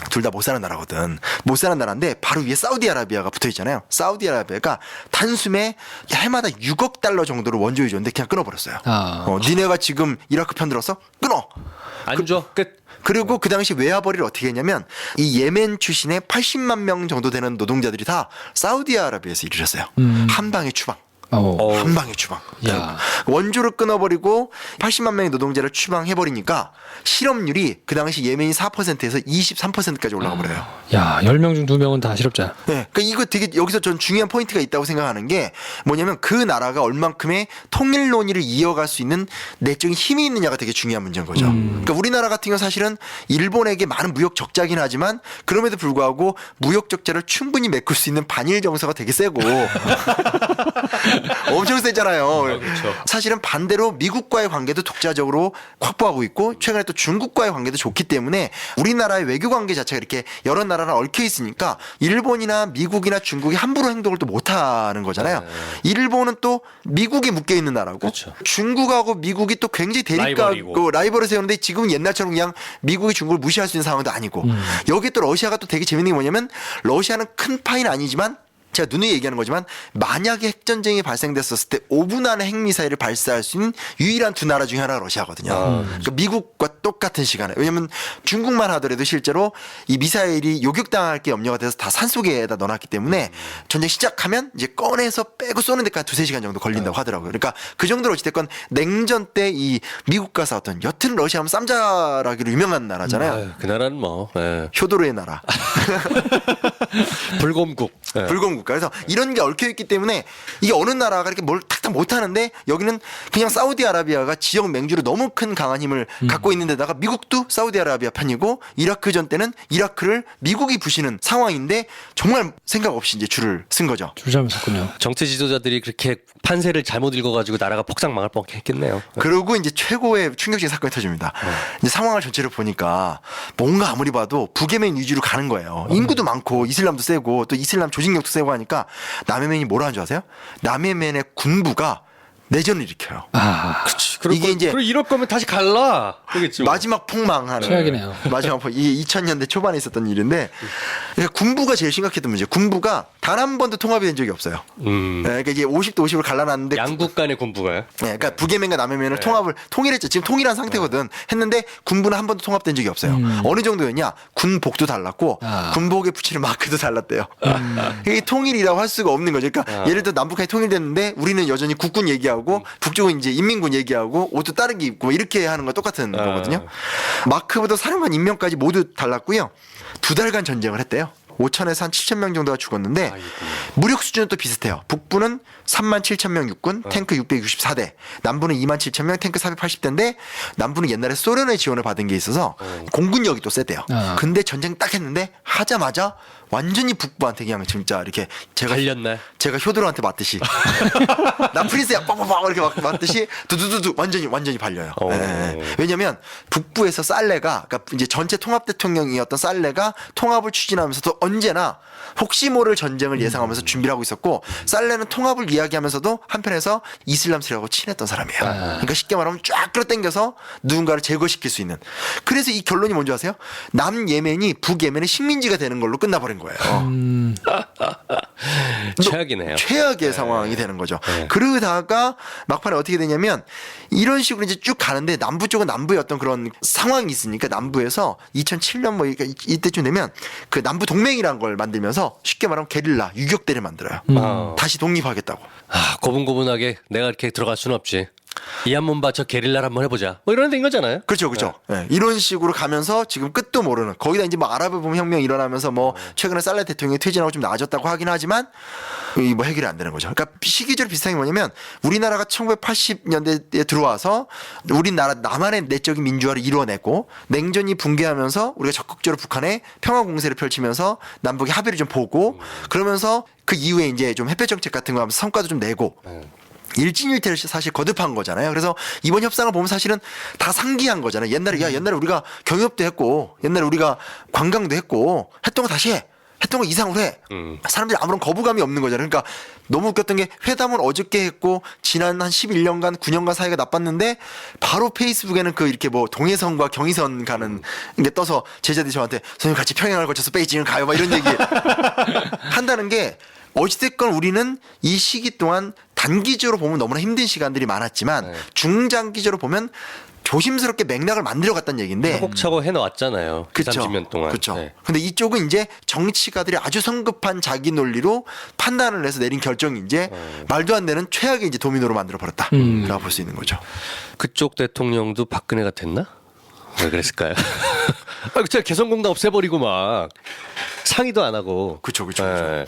둘 다 못 사는 나라거든. 못 사는 나라인데 바로 위에 사우디아라비아가 붙어 있잖아요. 사우디아라비아가 단숨에 해마다 6억 달러 정도로 원조해 줬는데 그냥 끊어버렸어요. 니네가 지금 이라크 편 들어서 끊어. 안 줘. 끝. 그리고 그 당시 외화벌이를 어떻게 했냐면 이 예멘 출신의 80만 명 정도 되는 노동자들이 다 사우디아라비아에서 일을 했어요. 한 방에 추방. 한 방에 추방. 야. 원조를 끊어버리고 80만 명의 노동자를 추방해버리니까 실업률이 그 당시 예멘이 4%에서 23%까지 올라가 버려요. 야, 10명 중 2명은 다 실업자. 네. 그러니까 이거 되게 여기서 전 중요한 포인트가 있다고 생각하는 게 뭐냐면 그 나라가 얼만큼의 통일 논의를 이어갈 수 있는 내적인 힘이 있느냐가 되게 중요한 문제인 거죠. 그러니까 우리나라 같은 경우 사실은 일본에게 많은 무역 적자긴 하지만 그럼에도 불구하고 무역 적자를 충분히 메꿀 수 있는 반일 정서가 되게 세고 엄청 세잖아요. 그렇죠. 사실은 반대로 미국과의 관계도 독자적으로 확보하고 있고 최근에 또 중국과의 관계도 좋기 때문에 우리나라의 외교 관계 자체가 이렇게 여러 나라랑 얽혀 있으니까 일본이나 미국이나 중국이 함부로 행동을 또 못하는 거잖아요. 일본은 또 미국에 묶여 있는 나라고 그렇죠. 중국하고 미국이 또 굉장히 라이벌이고. 라이벌을 세우는데 지금은 옛날처럼 그냥 미국이 중국을 무시할 수 있는 상황도 아니고 여기 또 러시아가 또 되게 재밌는 게 뭐냐면 러시아는 큰 파이는 아니지만 제가 누누이 얘기하는 거지만 만약에 핵전쟁이 발생됐었을 때 5분 안에 핵미사일을 발사할 수 있는 유일한 두 나라 중에 하나가 러시아거든요. 그러니까 미국과 똑같은 시간에. 왜냐하면 중국만 하더라도 실제로 이 미사일이 요격당할 게 염려가 돼서 다 산속에다 넣어놨기 때문에 전쟁 시작하면 이제 꺼내서 빼고 쏘는 데까지 2-3시간 정도 걸린다고 하더라고요. 그러니까 그 정도로 어찌됐건 냉전 때 이 미국과 싸웠던 여튼 러시아는 쌈자라기로 유명한 나라잖아요. 아유, 그 나라는 뭐 효도로의 나라. 불곰국. 불공국가. 그래서 이런 게 얽혀 있기 때문에 이게 어느 나라가 이렇게 뭘 탁탁 못하는데 여기는 그냥 사우디아라비아가 지역 맹주로 너무 큰 강한 힘을 갖고 있는 데다가 미국도 사우디아라비아 편이고 이라크 전 때는 이라크를 미국이 부시는 상황인데 정말 생각 없이 이제 줄을 쓴 거죠. 줄 잘못 섰군요. 정치 지도자들이 그렇게 판세를 잘못 읽어가지고 나라가 폭삭 망할 뻔했겠네요. 그리고 이제 최고의 충격적인 사건이 터집니다. 이제 상황을 전체를 보니까 뭔가 아무리 봐도 북예멘 위주로 가는 거예요. 인구도 많고 이슬람도 세고 또 이슬람 조직력도 세고 하니까 남예멘이 뭐라 하는 줄 아세요? 남예멘의 군부가 내전을 일으켜요. 이게 이제 그리고 이럴 거면 다시 갈라. 그러겠지. 뭐. 마지막 폭망하는 최악이네요. 마지막 폭 이게 2000년대 초반에 있었던 일인데 그러니까 군부가 제일 심각했던 문제. 군부가 단 한 번도 통합이 된 적이 없어요. 그러니까 이게 50대 50으로 갈라놨는데 양국 간의 군부가요? 그러니까 북예멘과 남예멘을 통일했죠. 지금 통일한 상태거든. 했는데 군부는 한 번도 통합된 적이 없어요. 어느 정도였냐? 군복도 달랐고 군복에 붙이는 마크도 달랐대요. 이게 통일이라고 할 수가 없는 거죠. 그러니까 예를 들어 남북한이 통일됐는데 우리는 여전히 국군 얘기하고 북쪽은 이제 인민군 얘기하고 옷도 다르게 입고 이렇게 하는 거 똑같은 거거든요. 마크부터 사령관 임명까지 모두 달랐고요. 2달간 전쟁을 했대요. 5천에서 한 7천 명 정도가 죽었는데 무력 수준은 또 비슷해요. 북부는 3만 7천 명 육군, 탱크 664대, 남부는 2만 7천 명, 탱크 480대인데 남부는 옛날에 소련의 지원을 받은 게 있어서 공군력이 또 세대요. 근데 전쟁 딱 했는데 하자마자 완전히 북부한테 그냥 진짜 이렇게 제가 효도로한테 맞듯이 나 프린스야 빡빡빡 이렇게 막 맞듯이 두두두두 완전히 발려요. 왜냐면 북부에서 살레가 그러니까 이제 전체 통합 대통령이었던 살레가 통합을 추진하면서도 언제나 혹시 모를 전쟁을 예상하면서 준비를 하고 있었고 살레는 통합을 이야기하면서도 한편에서 이슬람 세력하고 친했던 사람이에요. 그러니까 쉽게 말하면 쫙 끌어당겨서 누군가를 제거시킬 수 있는. 그래서 이 결론이 뭔지 아세요? 남예멘이 북예멘의 식민지가 되는 걸로 끝나버린 거예요. 최악이네요. 최악의 상황이 되는 거죠. 네. 그러다가 막판에 어떻게 되냐면 이런 식으로 이제 쭉 가는데 남부 쪽은 남부의 어떤 그런 상황이 있으니까 남부에서 2007년 뭐 이때쯤 되면 그 남부 동맹이라는 걸 만들면서 쉽게 말하면 게릴라 유격대를 만들어요. 다시 독립하겠다고. 고분고분하게 내가 이렇게 들어갈 수는 없지. 이 한 번 봐, 저 게릴라를 한번 해보자. 뭐 이런 된 거잖아요. 그렇죠, 그렇죠. 네, 이런 식으로 가면서 지금 끝도 모르는 거기다 이제 뭐 아랍의 봄 혁명 일어나면서 뭐 최근에 살레 대통령이 퇴진하고 좀 나아졌다고 하긴 하지만 이 뭐 해결이 안 되는 거죠. 그러니까 시기적으로 비슷한 게 뭐냐면 우리나라가 1980년대에 들어와서 우리나라 나만의 내적인 민주화를 이루어내고 냉전이 붕괴하면서 우리가 적극적으로 북한에 평화 공세를 펼치면서 남북의 합의를 좀 보고 그러면서 그 이후에 이제 좀 햇볕 정책 같은 거 하면서 성과도 좀 내고. 일진일퇴를 사실 거듭한 거잖아요. 그래서 이번 협상을 보면 사실은 다 상기한 거잖아요. 옛날에 우리가 경협도 했고, 옛날에 우리가 관광도 했고, 했던 거 다시 해. 했던 거 이상으로 해. 사람들이 아무런 거부감이 없는 거잖아요. 그러니까 너무 웃겼던 게 회담은 어저께 했고, 지난 한 11년간, 9년간 사이가 나빴는데, 바로 페이스북에는 그 이렇게 뭐 동해선과 경의선 가는 게 떠서 제자들이 저한테 선생님 같이 평양을 거쳐서 베이징을 가요. 막 이런 얘기 한다는 게 어찌됐건 우리는 이 시기 동안 단기적으로 보면 너무나 힘든 시간들이 많았지만 중장기적으로 보면 조심스럽게 맥락을 만들어 갔다는 얘기인데 차곡차곡 해놓았잖아요. 그 30년 동안. 그렇죠. 네. 근데 이쪽은 이제 정치가들이 아주 성급한 자기 논리로 판단을 해서 내린 결정이 이제 말도 안 되는 최악의 이제 도미노로 만들어 버렸다라고 볼 수 있는 거죠. 그쪽 대통령도 박근혜가 됐나? 왜 그랬을까요? 진짜 개성공단 없애버리고 막 상의도 안 하고. 그렇죠. 네.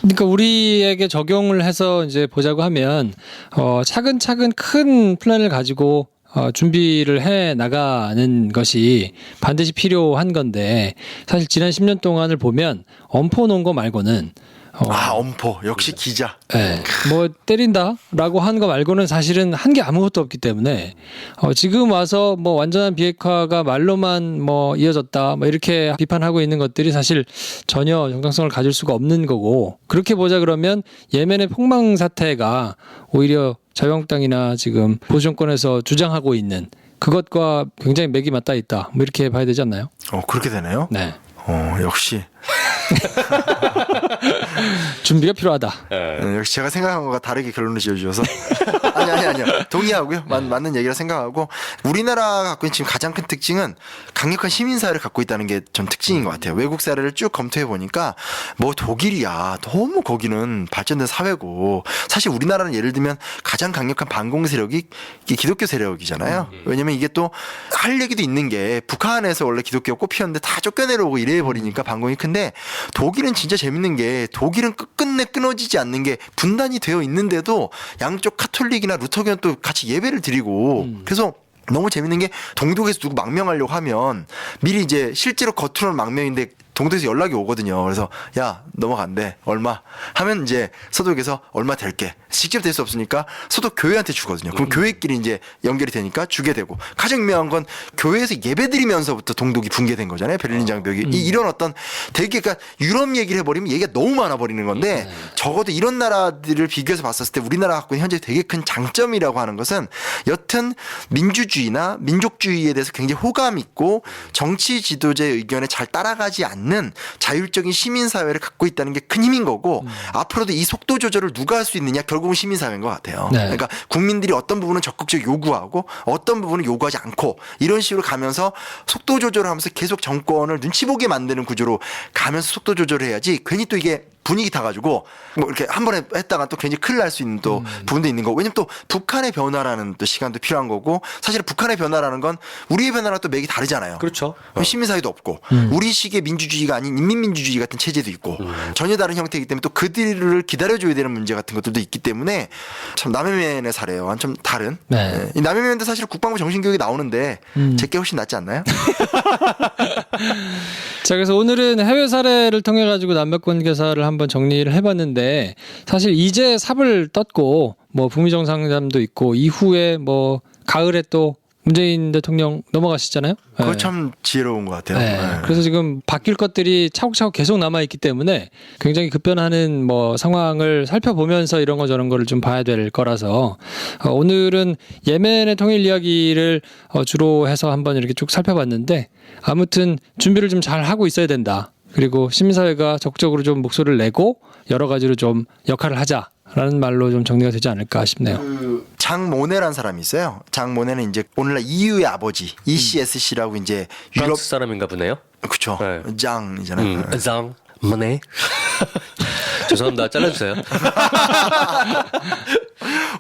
그러니까 우리에게 적용을 해서 이제 보자고 하면 차근차근 큰 플랜을 가지고 준비를 해 나가는 것이 반드시 필요한 건데 사실 지난 10년 동안을 보면 엄포 놓은 거 말고는 엄포 역시 기자. 네, 뭐 때린다라고 한 거 말고는 사실은 한 게 아무것도 없기 때문에 지금 와서 뭐 완전한 비핵화가 말로만 뭐 이어졌다 뭐 이렇게 비판하고 있는 것들이 사실 전혀 정당성을 가질 수가 없는 거고 그렇게 보자 그러면 예멘의 폭망 사태가 오히려 자유한국당이나 지금 보수 정권에서 주장하고 있는 그것과 굉장히 맥이 맞닿아 있다 뭐 이렇게 봐야 되지 않나요? 그렇게 되네요. 네. 역시. 준비가 필요하다. 역시 제가 생각한 것과 다르게 결론을 지어주셔서 아니요 동의하고요. 맞는 얘기라 생각하고 우리나라가 갖고 있는 지금 가장 큰 특징은 강력한 시민사회를 갖고 있다는 게 전 특징인 것 같아요. 외국 사례를 쭉 검토해 보니까 뭐 독일이야 너무 거기는 발전된 사회고 사실 우리나라는 예를 들면 가장 강력한 반공 세력이 기독교 세력이잖아요. 왜냐면 이게 또 할 얘기도 있는 게 북한에서 원래 기독교가 꽃피었는데 다 쫓겨내려고 이래 버리니까 반공이 큰데 독일은 진짜 재밌는 게 독일은 끝끝내 끊어지지 않는 게 분단이 되어 있는데도 양쪽 카톨릭이나 루터교는 또 같이 예배를 드리고 그래서 너무 재밌는 게 동독에서 누구 망명하려고 하면 미리 이제 실제로 겉으로는 망명인데 동독에서 연락이 오거든요. 그래서 야 넘어간대 얼마 하면 이제 서독에서 얼마 될게 직접 될 수 없으니까 서독 교회한테 주거든요. 그럼 교회끼리 이제 연결이 되니까 주게 되고 가장 유명한 건 교회에서 예배드리면서부터 동독이 붕괴된 거잖아요. 베를린 장벽이 이런 어떤 되게 그러니까 유럽 얘기를 해버리면 얘기가 너무 많아 버리는 건데 적어도 이런 나라들을 비교해서 봤었을 때 우리나라 갖고 있는 현재 되게 큰 장점이라고 하는 것은 여튼 민주주의나 민족주의에 대해서 굉장히 호감 있고 정치 지도자의 의견에 잘 따라가지 않는 자율적인 시민사회를 갖고 있다는 게 큰 힘인 거고 앞으로도 이 속도 조절을 누가 할 수 있느냐 결국은 시민사회인 것 같아요. 네. 그러니까 국민들이 어떤 부분은 적극적으로 요구하고 어떤 부분은 요구하지 않고 이런 식으로 가면서 속도 조절을 하면서 계속 정권을 눈치 보게 만드는 구조로 가면서 속도 조절을 해야지 괜히 또 이게 분위기 타가지고 뭐 이렇게 한 번에 했다가 또 괜히 큰일 날 수 있는 또 부분도 있는 거고 왜냐면 또 북한의 변화라는 또 시간도 필요한 거고 사실 북한의 변화라는 건 우리의 변화랑 또 맥이 다르잖아요. 그렇죠. 시민사회도 없고 우리식의 민주주의가 아닌 인민민주주의 같은 체제도 있고 전혀 다른 형태이기 때문에 또 그들을 기다려줘야 되는 문제 같은 것들도 있기 때문에 참 남해면의 사례와 좀 다른 네. 이 남해면도 사실 국방부 정신교육이 나오는데 제게 훨씬 낫지 않나요? 자, 그래서 오늘은 해외 사례를 통해 가지고 남북관계사를 한번 정리를 해봤는데 사실 이제 삽을 떴고 뭐 북미 정상회담도 있고 이후에 뭐 가을에 또 문재인 대통령 넘어가시잖아요. 그거 네. 참 지혜로운 것 같아요. 네. 네. 그래서 지금 바뀔 것들이 차곡차곡 계속 남아 있기 때문에 굉장히 급변하는 뭐 상황을 살펴보면서 이런 거 저런 거를 좀 봐야 될 거라서 오늘은 예멘의 통일 이야기를 주로 해서 한번 이렇게 쭉 살펴봤는데 아무튼 준비를 좀 잘 하고 있어야 된다. 그리고 시민사회가 적극적으로 좀 목소리를 내고 여러 가지로 좀 역할을 하자라는 말로 좀 정리가 되지 않을까 싶네요. 장 모네라는 사람이 있어요. 장 모네는 이제 오늘날 EU의 아버지 ECSC라고 이제 유럽 프랑스 사람인가 보네요. 그쵸 네. 짱이잖아요. 장 뭐네? 죄송합니다. 잘라주세요.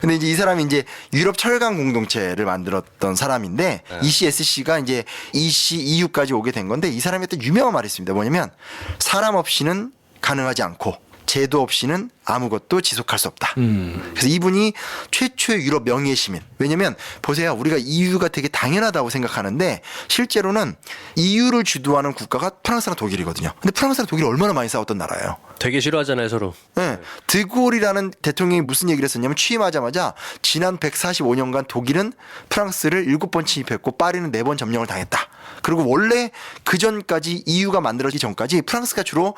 근데 이제 이 사람이 이제 유럽 철강 공동체를 만들었던 사람인데 ECSC가 이제 EU까지 오게 된 건데 이 사람이 했던 유명한 말이 있습니다. 뭐냐면 사람 없이는 가능하지 않고 제도 없이는 아무것도 지속할 수 없다. 그래서 이분이 최초의 유럽 명예의 시민. 왜냐면 보세요. 우리가 EU가 되게 당연하다고 생각하는데 실제로는 EU를 주도하는 국가가 프랑스랑 독일이거든요. 근데 프랑스랑 독일이 얼마나 많이 싸웠던 나라예요. 되게 싫어하잖아요, 서로. 네. 드골이라는 대통령이 무슨 얘기를 했었냐면 취임하자마자 지난 145년간 독일은 프랑스를 7번 침입했고 파리는 4번 점령을 당했다. 그리고 원래 그 전까지 EU가 만들어지기 전까지 프랑스가 주로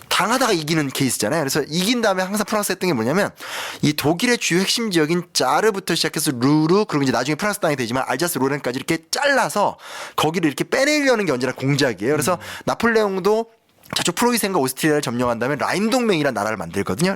당하다가 이기는 케이스잖아요. 그래서 이긴 다음에 항상 프랑스 했던 게 뭐냐면 이 독일의 주요 핵심 지역인 짜르부터 시작해서 루르 그리고 이제 나중에 프랑스 땅이 되지만 알자스 로렌까지 이렇게 잘라서 거기를 이렇게 빼내려는 게 언제나 공작이에요. 그래서 나폴레옹도 저쪽 프로이센과 오스트리아를 점령한 다음에 라인 동맹이라는 나라를 만들거든요.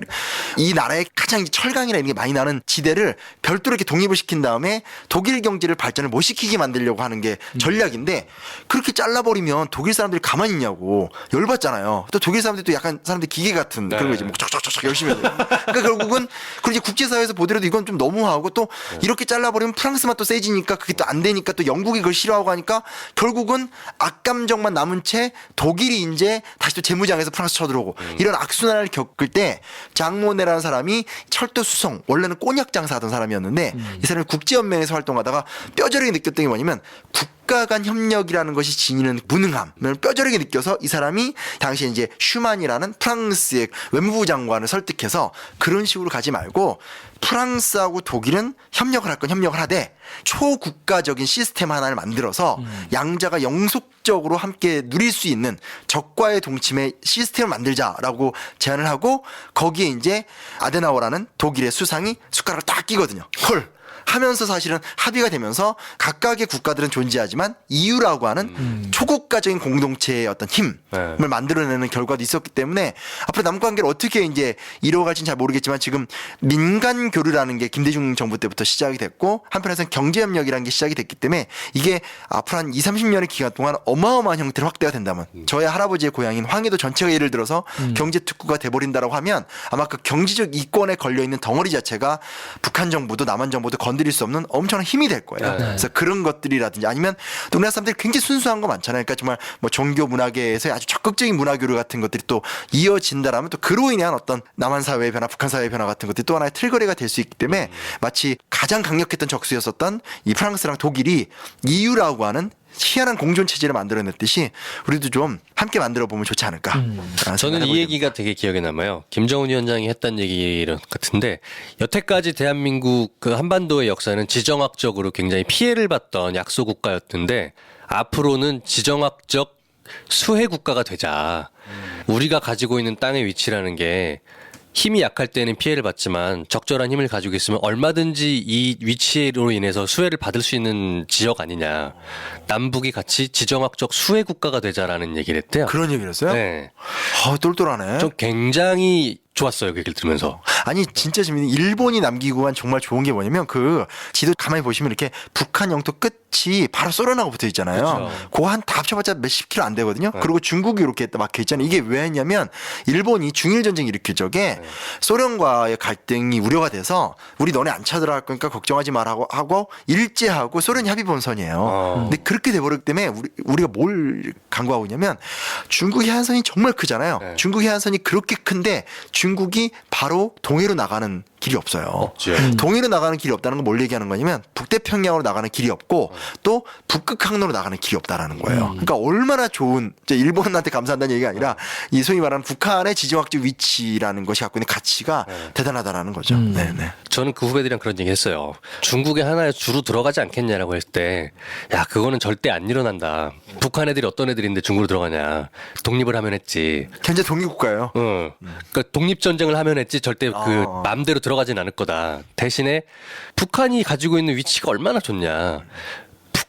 이 나라의 가장 철강이나 이런 게 많이 나는 지대를 별도로 이렇게 독립을 시킨 다음에 독일 경제를 발전을 못 시키게 만들려고 하는 게 전략인데 그렇게 잘라버리면 독일 사람들이 가만히 있냐고 열받잖아요. 또 독일 사람들도 약간 사람들 기계 같은 그런 거 이제 뭐 척척척척 열심히 해요. 그러니까 결국은 그리고 이제 국제사회에서 보더라도 이건 좀 너무하고 또 이렇게 잘라버리면 프랑스만 또 세지니까 그게 또 안 되니까 또 영국이 그걸 싫어하고 하니까 결국은 악감정만 남은 채 독일이 이제 다시 또 재무장에서 프랑스 쳐들어오고 이런 악순환을 겪을 때 장모네라는 사람이 철도 수송 원래는 꼬냑 장사하던 사람이었는데 이 사람이 국제연맹에서 활동하다가 뼈저리게 느꼈던 게 뭐냐면 국가 간 협력이라는 것이 지니는 무능함을 뼈저리게 느껴서 이 사람이 당시에 이제 슈만이라는 프랑스의 외무부 장관을 설득해서 그런 식으로 가지 말고 프랑스하고 독일은 협력을 할 건 협력을 하되 초국가적인 시스템 하나를 만들어서 양자가 영속적으로 함께 누릴 수 있는 적과의 동침의 시스템을 만들자라고 제안을 하고 거기에 이제 아데나워라는 독일의 수상이 숟가락을 딱 끼거든요. 헐. 하면서 사실은 합의가 되면서 각각의 국가들은 존재하지만 EU라고 하는 초국가적인 공동체의 어떤 힘을 만들어내는 결과도 있었기 때문에 앞으로 남북 관계를 어떻게 이제 이루어갈지는 잘 모르겠지만 지금 민간 교류라는 게 김대중 정부 때부터 시작이 됐고 한편에서는 경제협력이라는 게 시작이 됐기 때문에 이게 앞으로 한 20, 30년의 기간 동안 어마어마한 형태로 확대가 된다면 저희 할아버지의 고향인 황해도 전체가 예를 들어서 경제특구가 돼버린다라고 하면 아마 그 경제적 이권에 걸려있는 덩어리 자체가 북한 정부도 남한 정부도 건드릴 수 없는 엄청난 힘이 될 거예요. 그래서 그런 것들이라든지 아니면 또 우리나라 사람들이 굉장히 순수한 거 많잖아요. 그러니까 정말 뭐 종교 문화계에서 아주 적극적인 문화교류 같은 것들이 또 이어진다라면 또 그로 인한 어떤 남한 사회의 변화, 북한 사회의 변화 같은 것들이 또 하나의 틀거리가 될 수 있기 때문에 마치 가장 강력했던 적수였었던 이 프랑스랑 독일이 EU라고 하는 희한한 공존 체제를 만들어냈듯이 우리도 좀 함께 만들어 보면 좋지 않을까. 저는 이 얘기가 되게 기억에 남아요. 김정은 위원장이 했던 얘기 같은데 여태까지 대한민국 그 한반도의 역사는 지정학적으로 굉장히 피해를 봤던 약소 국가였는데 앞으로는 지정학적 수혜 국가가 되자. 우리가 가지고 있는 땅의 위치라는 게 힘이 약할 때는 피해를 받지만 적절한 힘을 가지고 있으면 얼마든지 이 위치로 인해서 수혜를 받을 수 있는 지역 아니냐. 남북이 같이 지정학적 수혜 국가가 되자라는 얘기를 했대요. 그런 얘기를 했어요? 네. 똘똘하네. 좀 굉장히 좋았어요. 그 얘기를 들으면서. 아니 진짜 재밌는 일본이 남기고 한 정말 좋은 게 뭐냐면 그 지도 가만히 보시면 이렇게 북한 영토 끝이 바로 소련하고 붙어 있잖아요. 그렇죠. 그거 한 다 합쳐봤자 몇십 킬로 안 되거든요. 그리고 중국이 이렇게 막혀 있잖아요. 이게 왜 했냐면 일본이 중일 전쟁 일으킬 적에 소련과의 갈등이 우려가 돼서 우리 너네 안 쳐들어갈 거니까 걱정하지 말라고 하고 일제하고 소련이 합의 본선이에요. 근데 그렇게 돼버렸기 때문에 우리가 뭘 강구하고 있냐면 중국 해안선이 정말 크잖아요. 중국 해안선이 그렇게 큰데 중국이 바로 동해로 나가는 길이 없어요. 없죠. 동해로 나가는 길이 없다는 건 뭘 얘기하는 거냐면 북태평양으로 나가는 길이 없고 또 북극 항로로 나가는 길이 없다라는 거예요. 그러니까 얼마나 좋은 이제 일본한테 감사한다는 얘기가 아니라 이 소위 말하는 북한의 지정학적 위치라는 것이 갖고 있는 가치가 대단하다라는 거죠. 네네. 저는 그 후배들이랑 그런 얘기 했어요. 중국에 하나에 주로 들어가지 않겠냐라고 했을 때, 야, 그거는 절대 안 일어난다. 북한 애들이 어떤 애들인데 중국으로 들어가냐. 독립을 하면 했지. 현재 독립국가예요. 응. 그러니까 독립전쟁을 하면 했지 절대 그 마음대로 들어가진 않을 거다. 대신에 북한이 가지고 있는 위치가 얼마나 좋냐.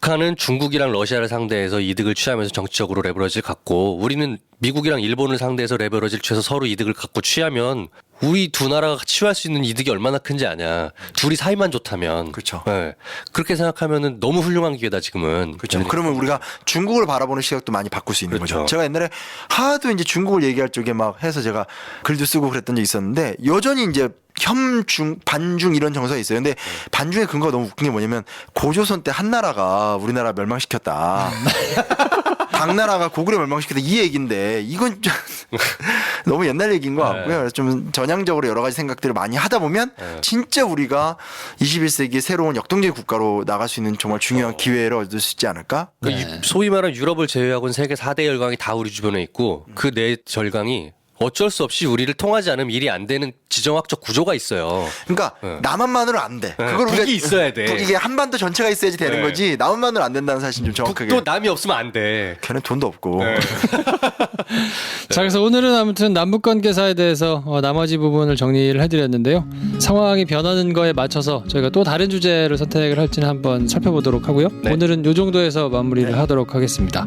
북한은 중국이랑 러시아를 상대해서 이득을 취하면서 정치적으로 레버러지를 갖고 우리는 미국이랑 일본을 상대해서 레버러지를 취해서 서로 이득을 갖고 취하면 우리 두 나라가 취할 수 있는 이득이 얼마나 큰지 아냐. 둘이 사이만 좋다면. 그렇죠. 네. 그렇게 생각하면은 너무 훌륭한 기회다 지금은. 그렇죠. 그러면 우리가 중국을 바라보는 시각도 많이 바꿀 수 있는 그렇죠. 거죠. 제가 옛날에 하도 이제 중국을 얘기할 쪽에 막 해서 제가 글도 쓰고 그랬던 적이 있었는데 여전히 이제 혐중, 반중 이런 정서가 있어요. 근데 반중의 근거가 너무 웃긴 게 뭐냐면 고조선 때 한나라가 우리나라 멸망시켰다. 당나라가 고구려 멸망시켰다 이 얘기인데 이건 좀 너무 옛날 얘기인 것 같고요. 그래서 좀 전향적으로 여러 가지 생각들을 많이 하다 보면 진짜 우리가 21세기 새로운 역동적인 국가로 나갈 수 있는 정말 중요한 기회를 얻을 수 있지 않을까? 그러니까 소위 말하는 유럽을 제외하고는 세계 4대 열강이 다 우리 주변에 있고 그 네 열강이 어쩔 수 없이 우리를 통하지 않으면 일이 안 되는 지정학적 구조가 있어요. 그러니까 남한만으로 안 돼. 그걸 북이 있어야 돼. 이게 한반도 전체가 있어야지 되는 네. 거지. 남한만으로 안 된다는 사실 좀 정확하게. 북도 남이 없으면 안 돼. 걔는 돈도 없고. 자, 그래서 오늘은 아무튼 남북 관계사에 대해서 나머지 부분을 정리를 해드렸는데요. 상황이 변하는 거에 맞춰서 저희가 또 다른 주제를 선택을 할지는 한번 살펴보도록 하고요. 네. 오늘은 이 정도에서 마무리를 하도록 하겠습니다.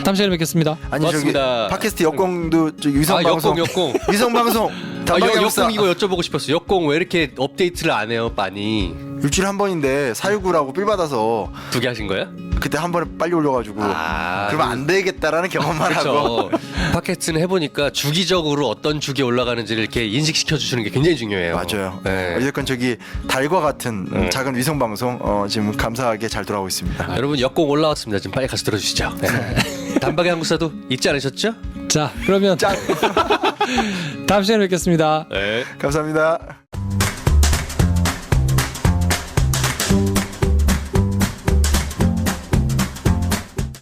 다음 시간에 뵙겠습니다. 아니 저기 고맙습니다. 팟캐스트 역공도 저기 위성 방송. 역공. 위성 방송. 역공 이거 여쭤보고 싶었어. 역공 왜 이렇게 업데이트를 안 해요, 많이? 일주일에 한 번인데 419라고 삘 받아서 2개 하신 거예요? 그때 한 번에 빨리 올려가지고 그러면 안 되겠다라는 경험만 하고. 그렇죠. 팟캐스트는 해보니까 주기적으로 어떤 주기에 올라가는지를 이렇게 인식시켜 주시는 게 굉장히 중요해요. 맞아요. 네. 어쨌건 저기 달과 같은 작은 위성 방송 지금 감사하게 잘 돌아오고 있습니다. 여러분 역공 올라왔습니다. 지금 빨리 가서 들어주시죠. 네. 단박의 한국사도 잊지 않으셨죠? 자, 그러면 다음 시간에 뵙겠습니다. 네. 감사합니다.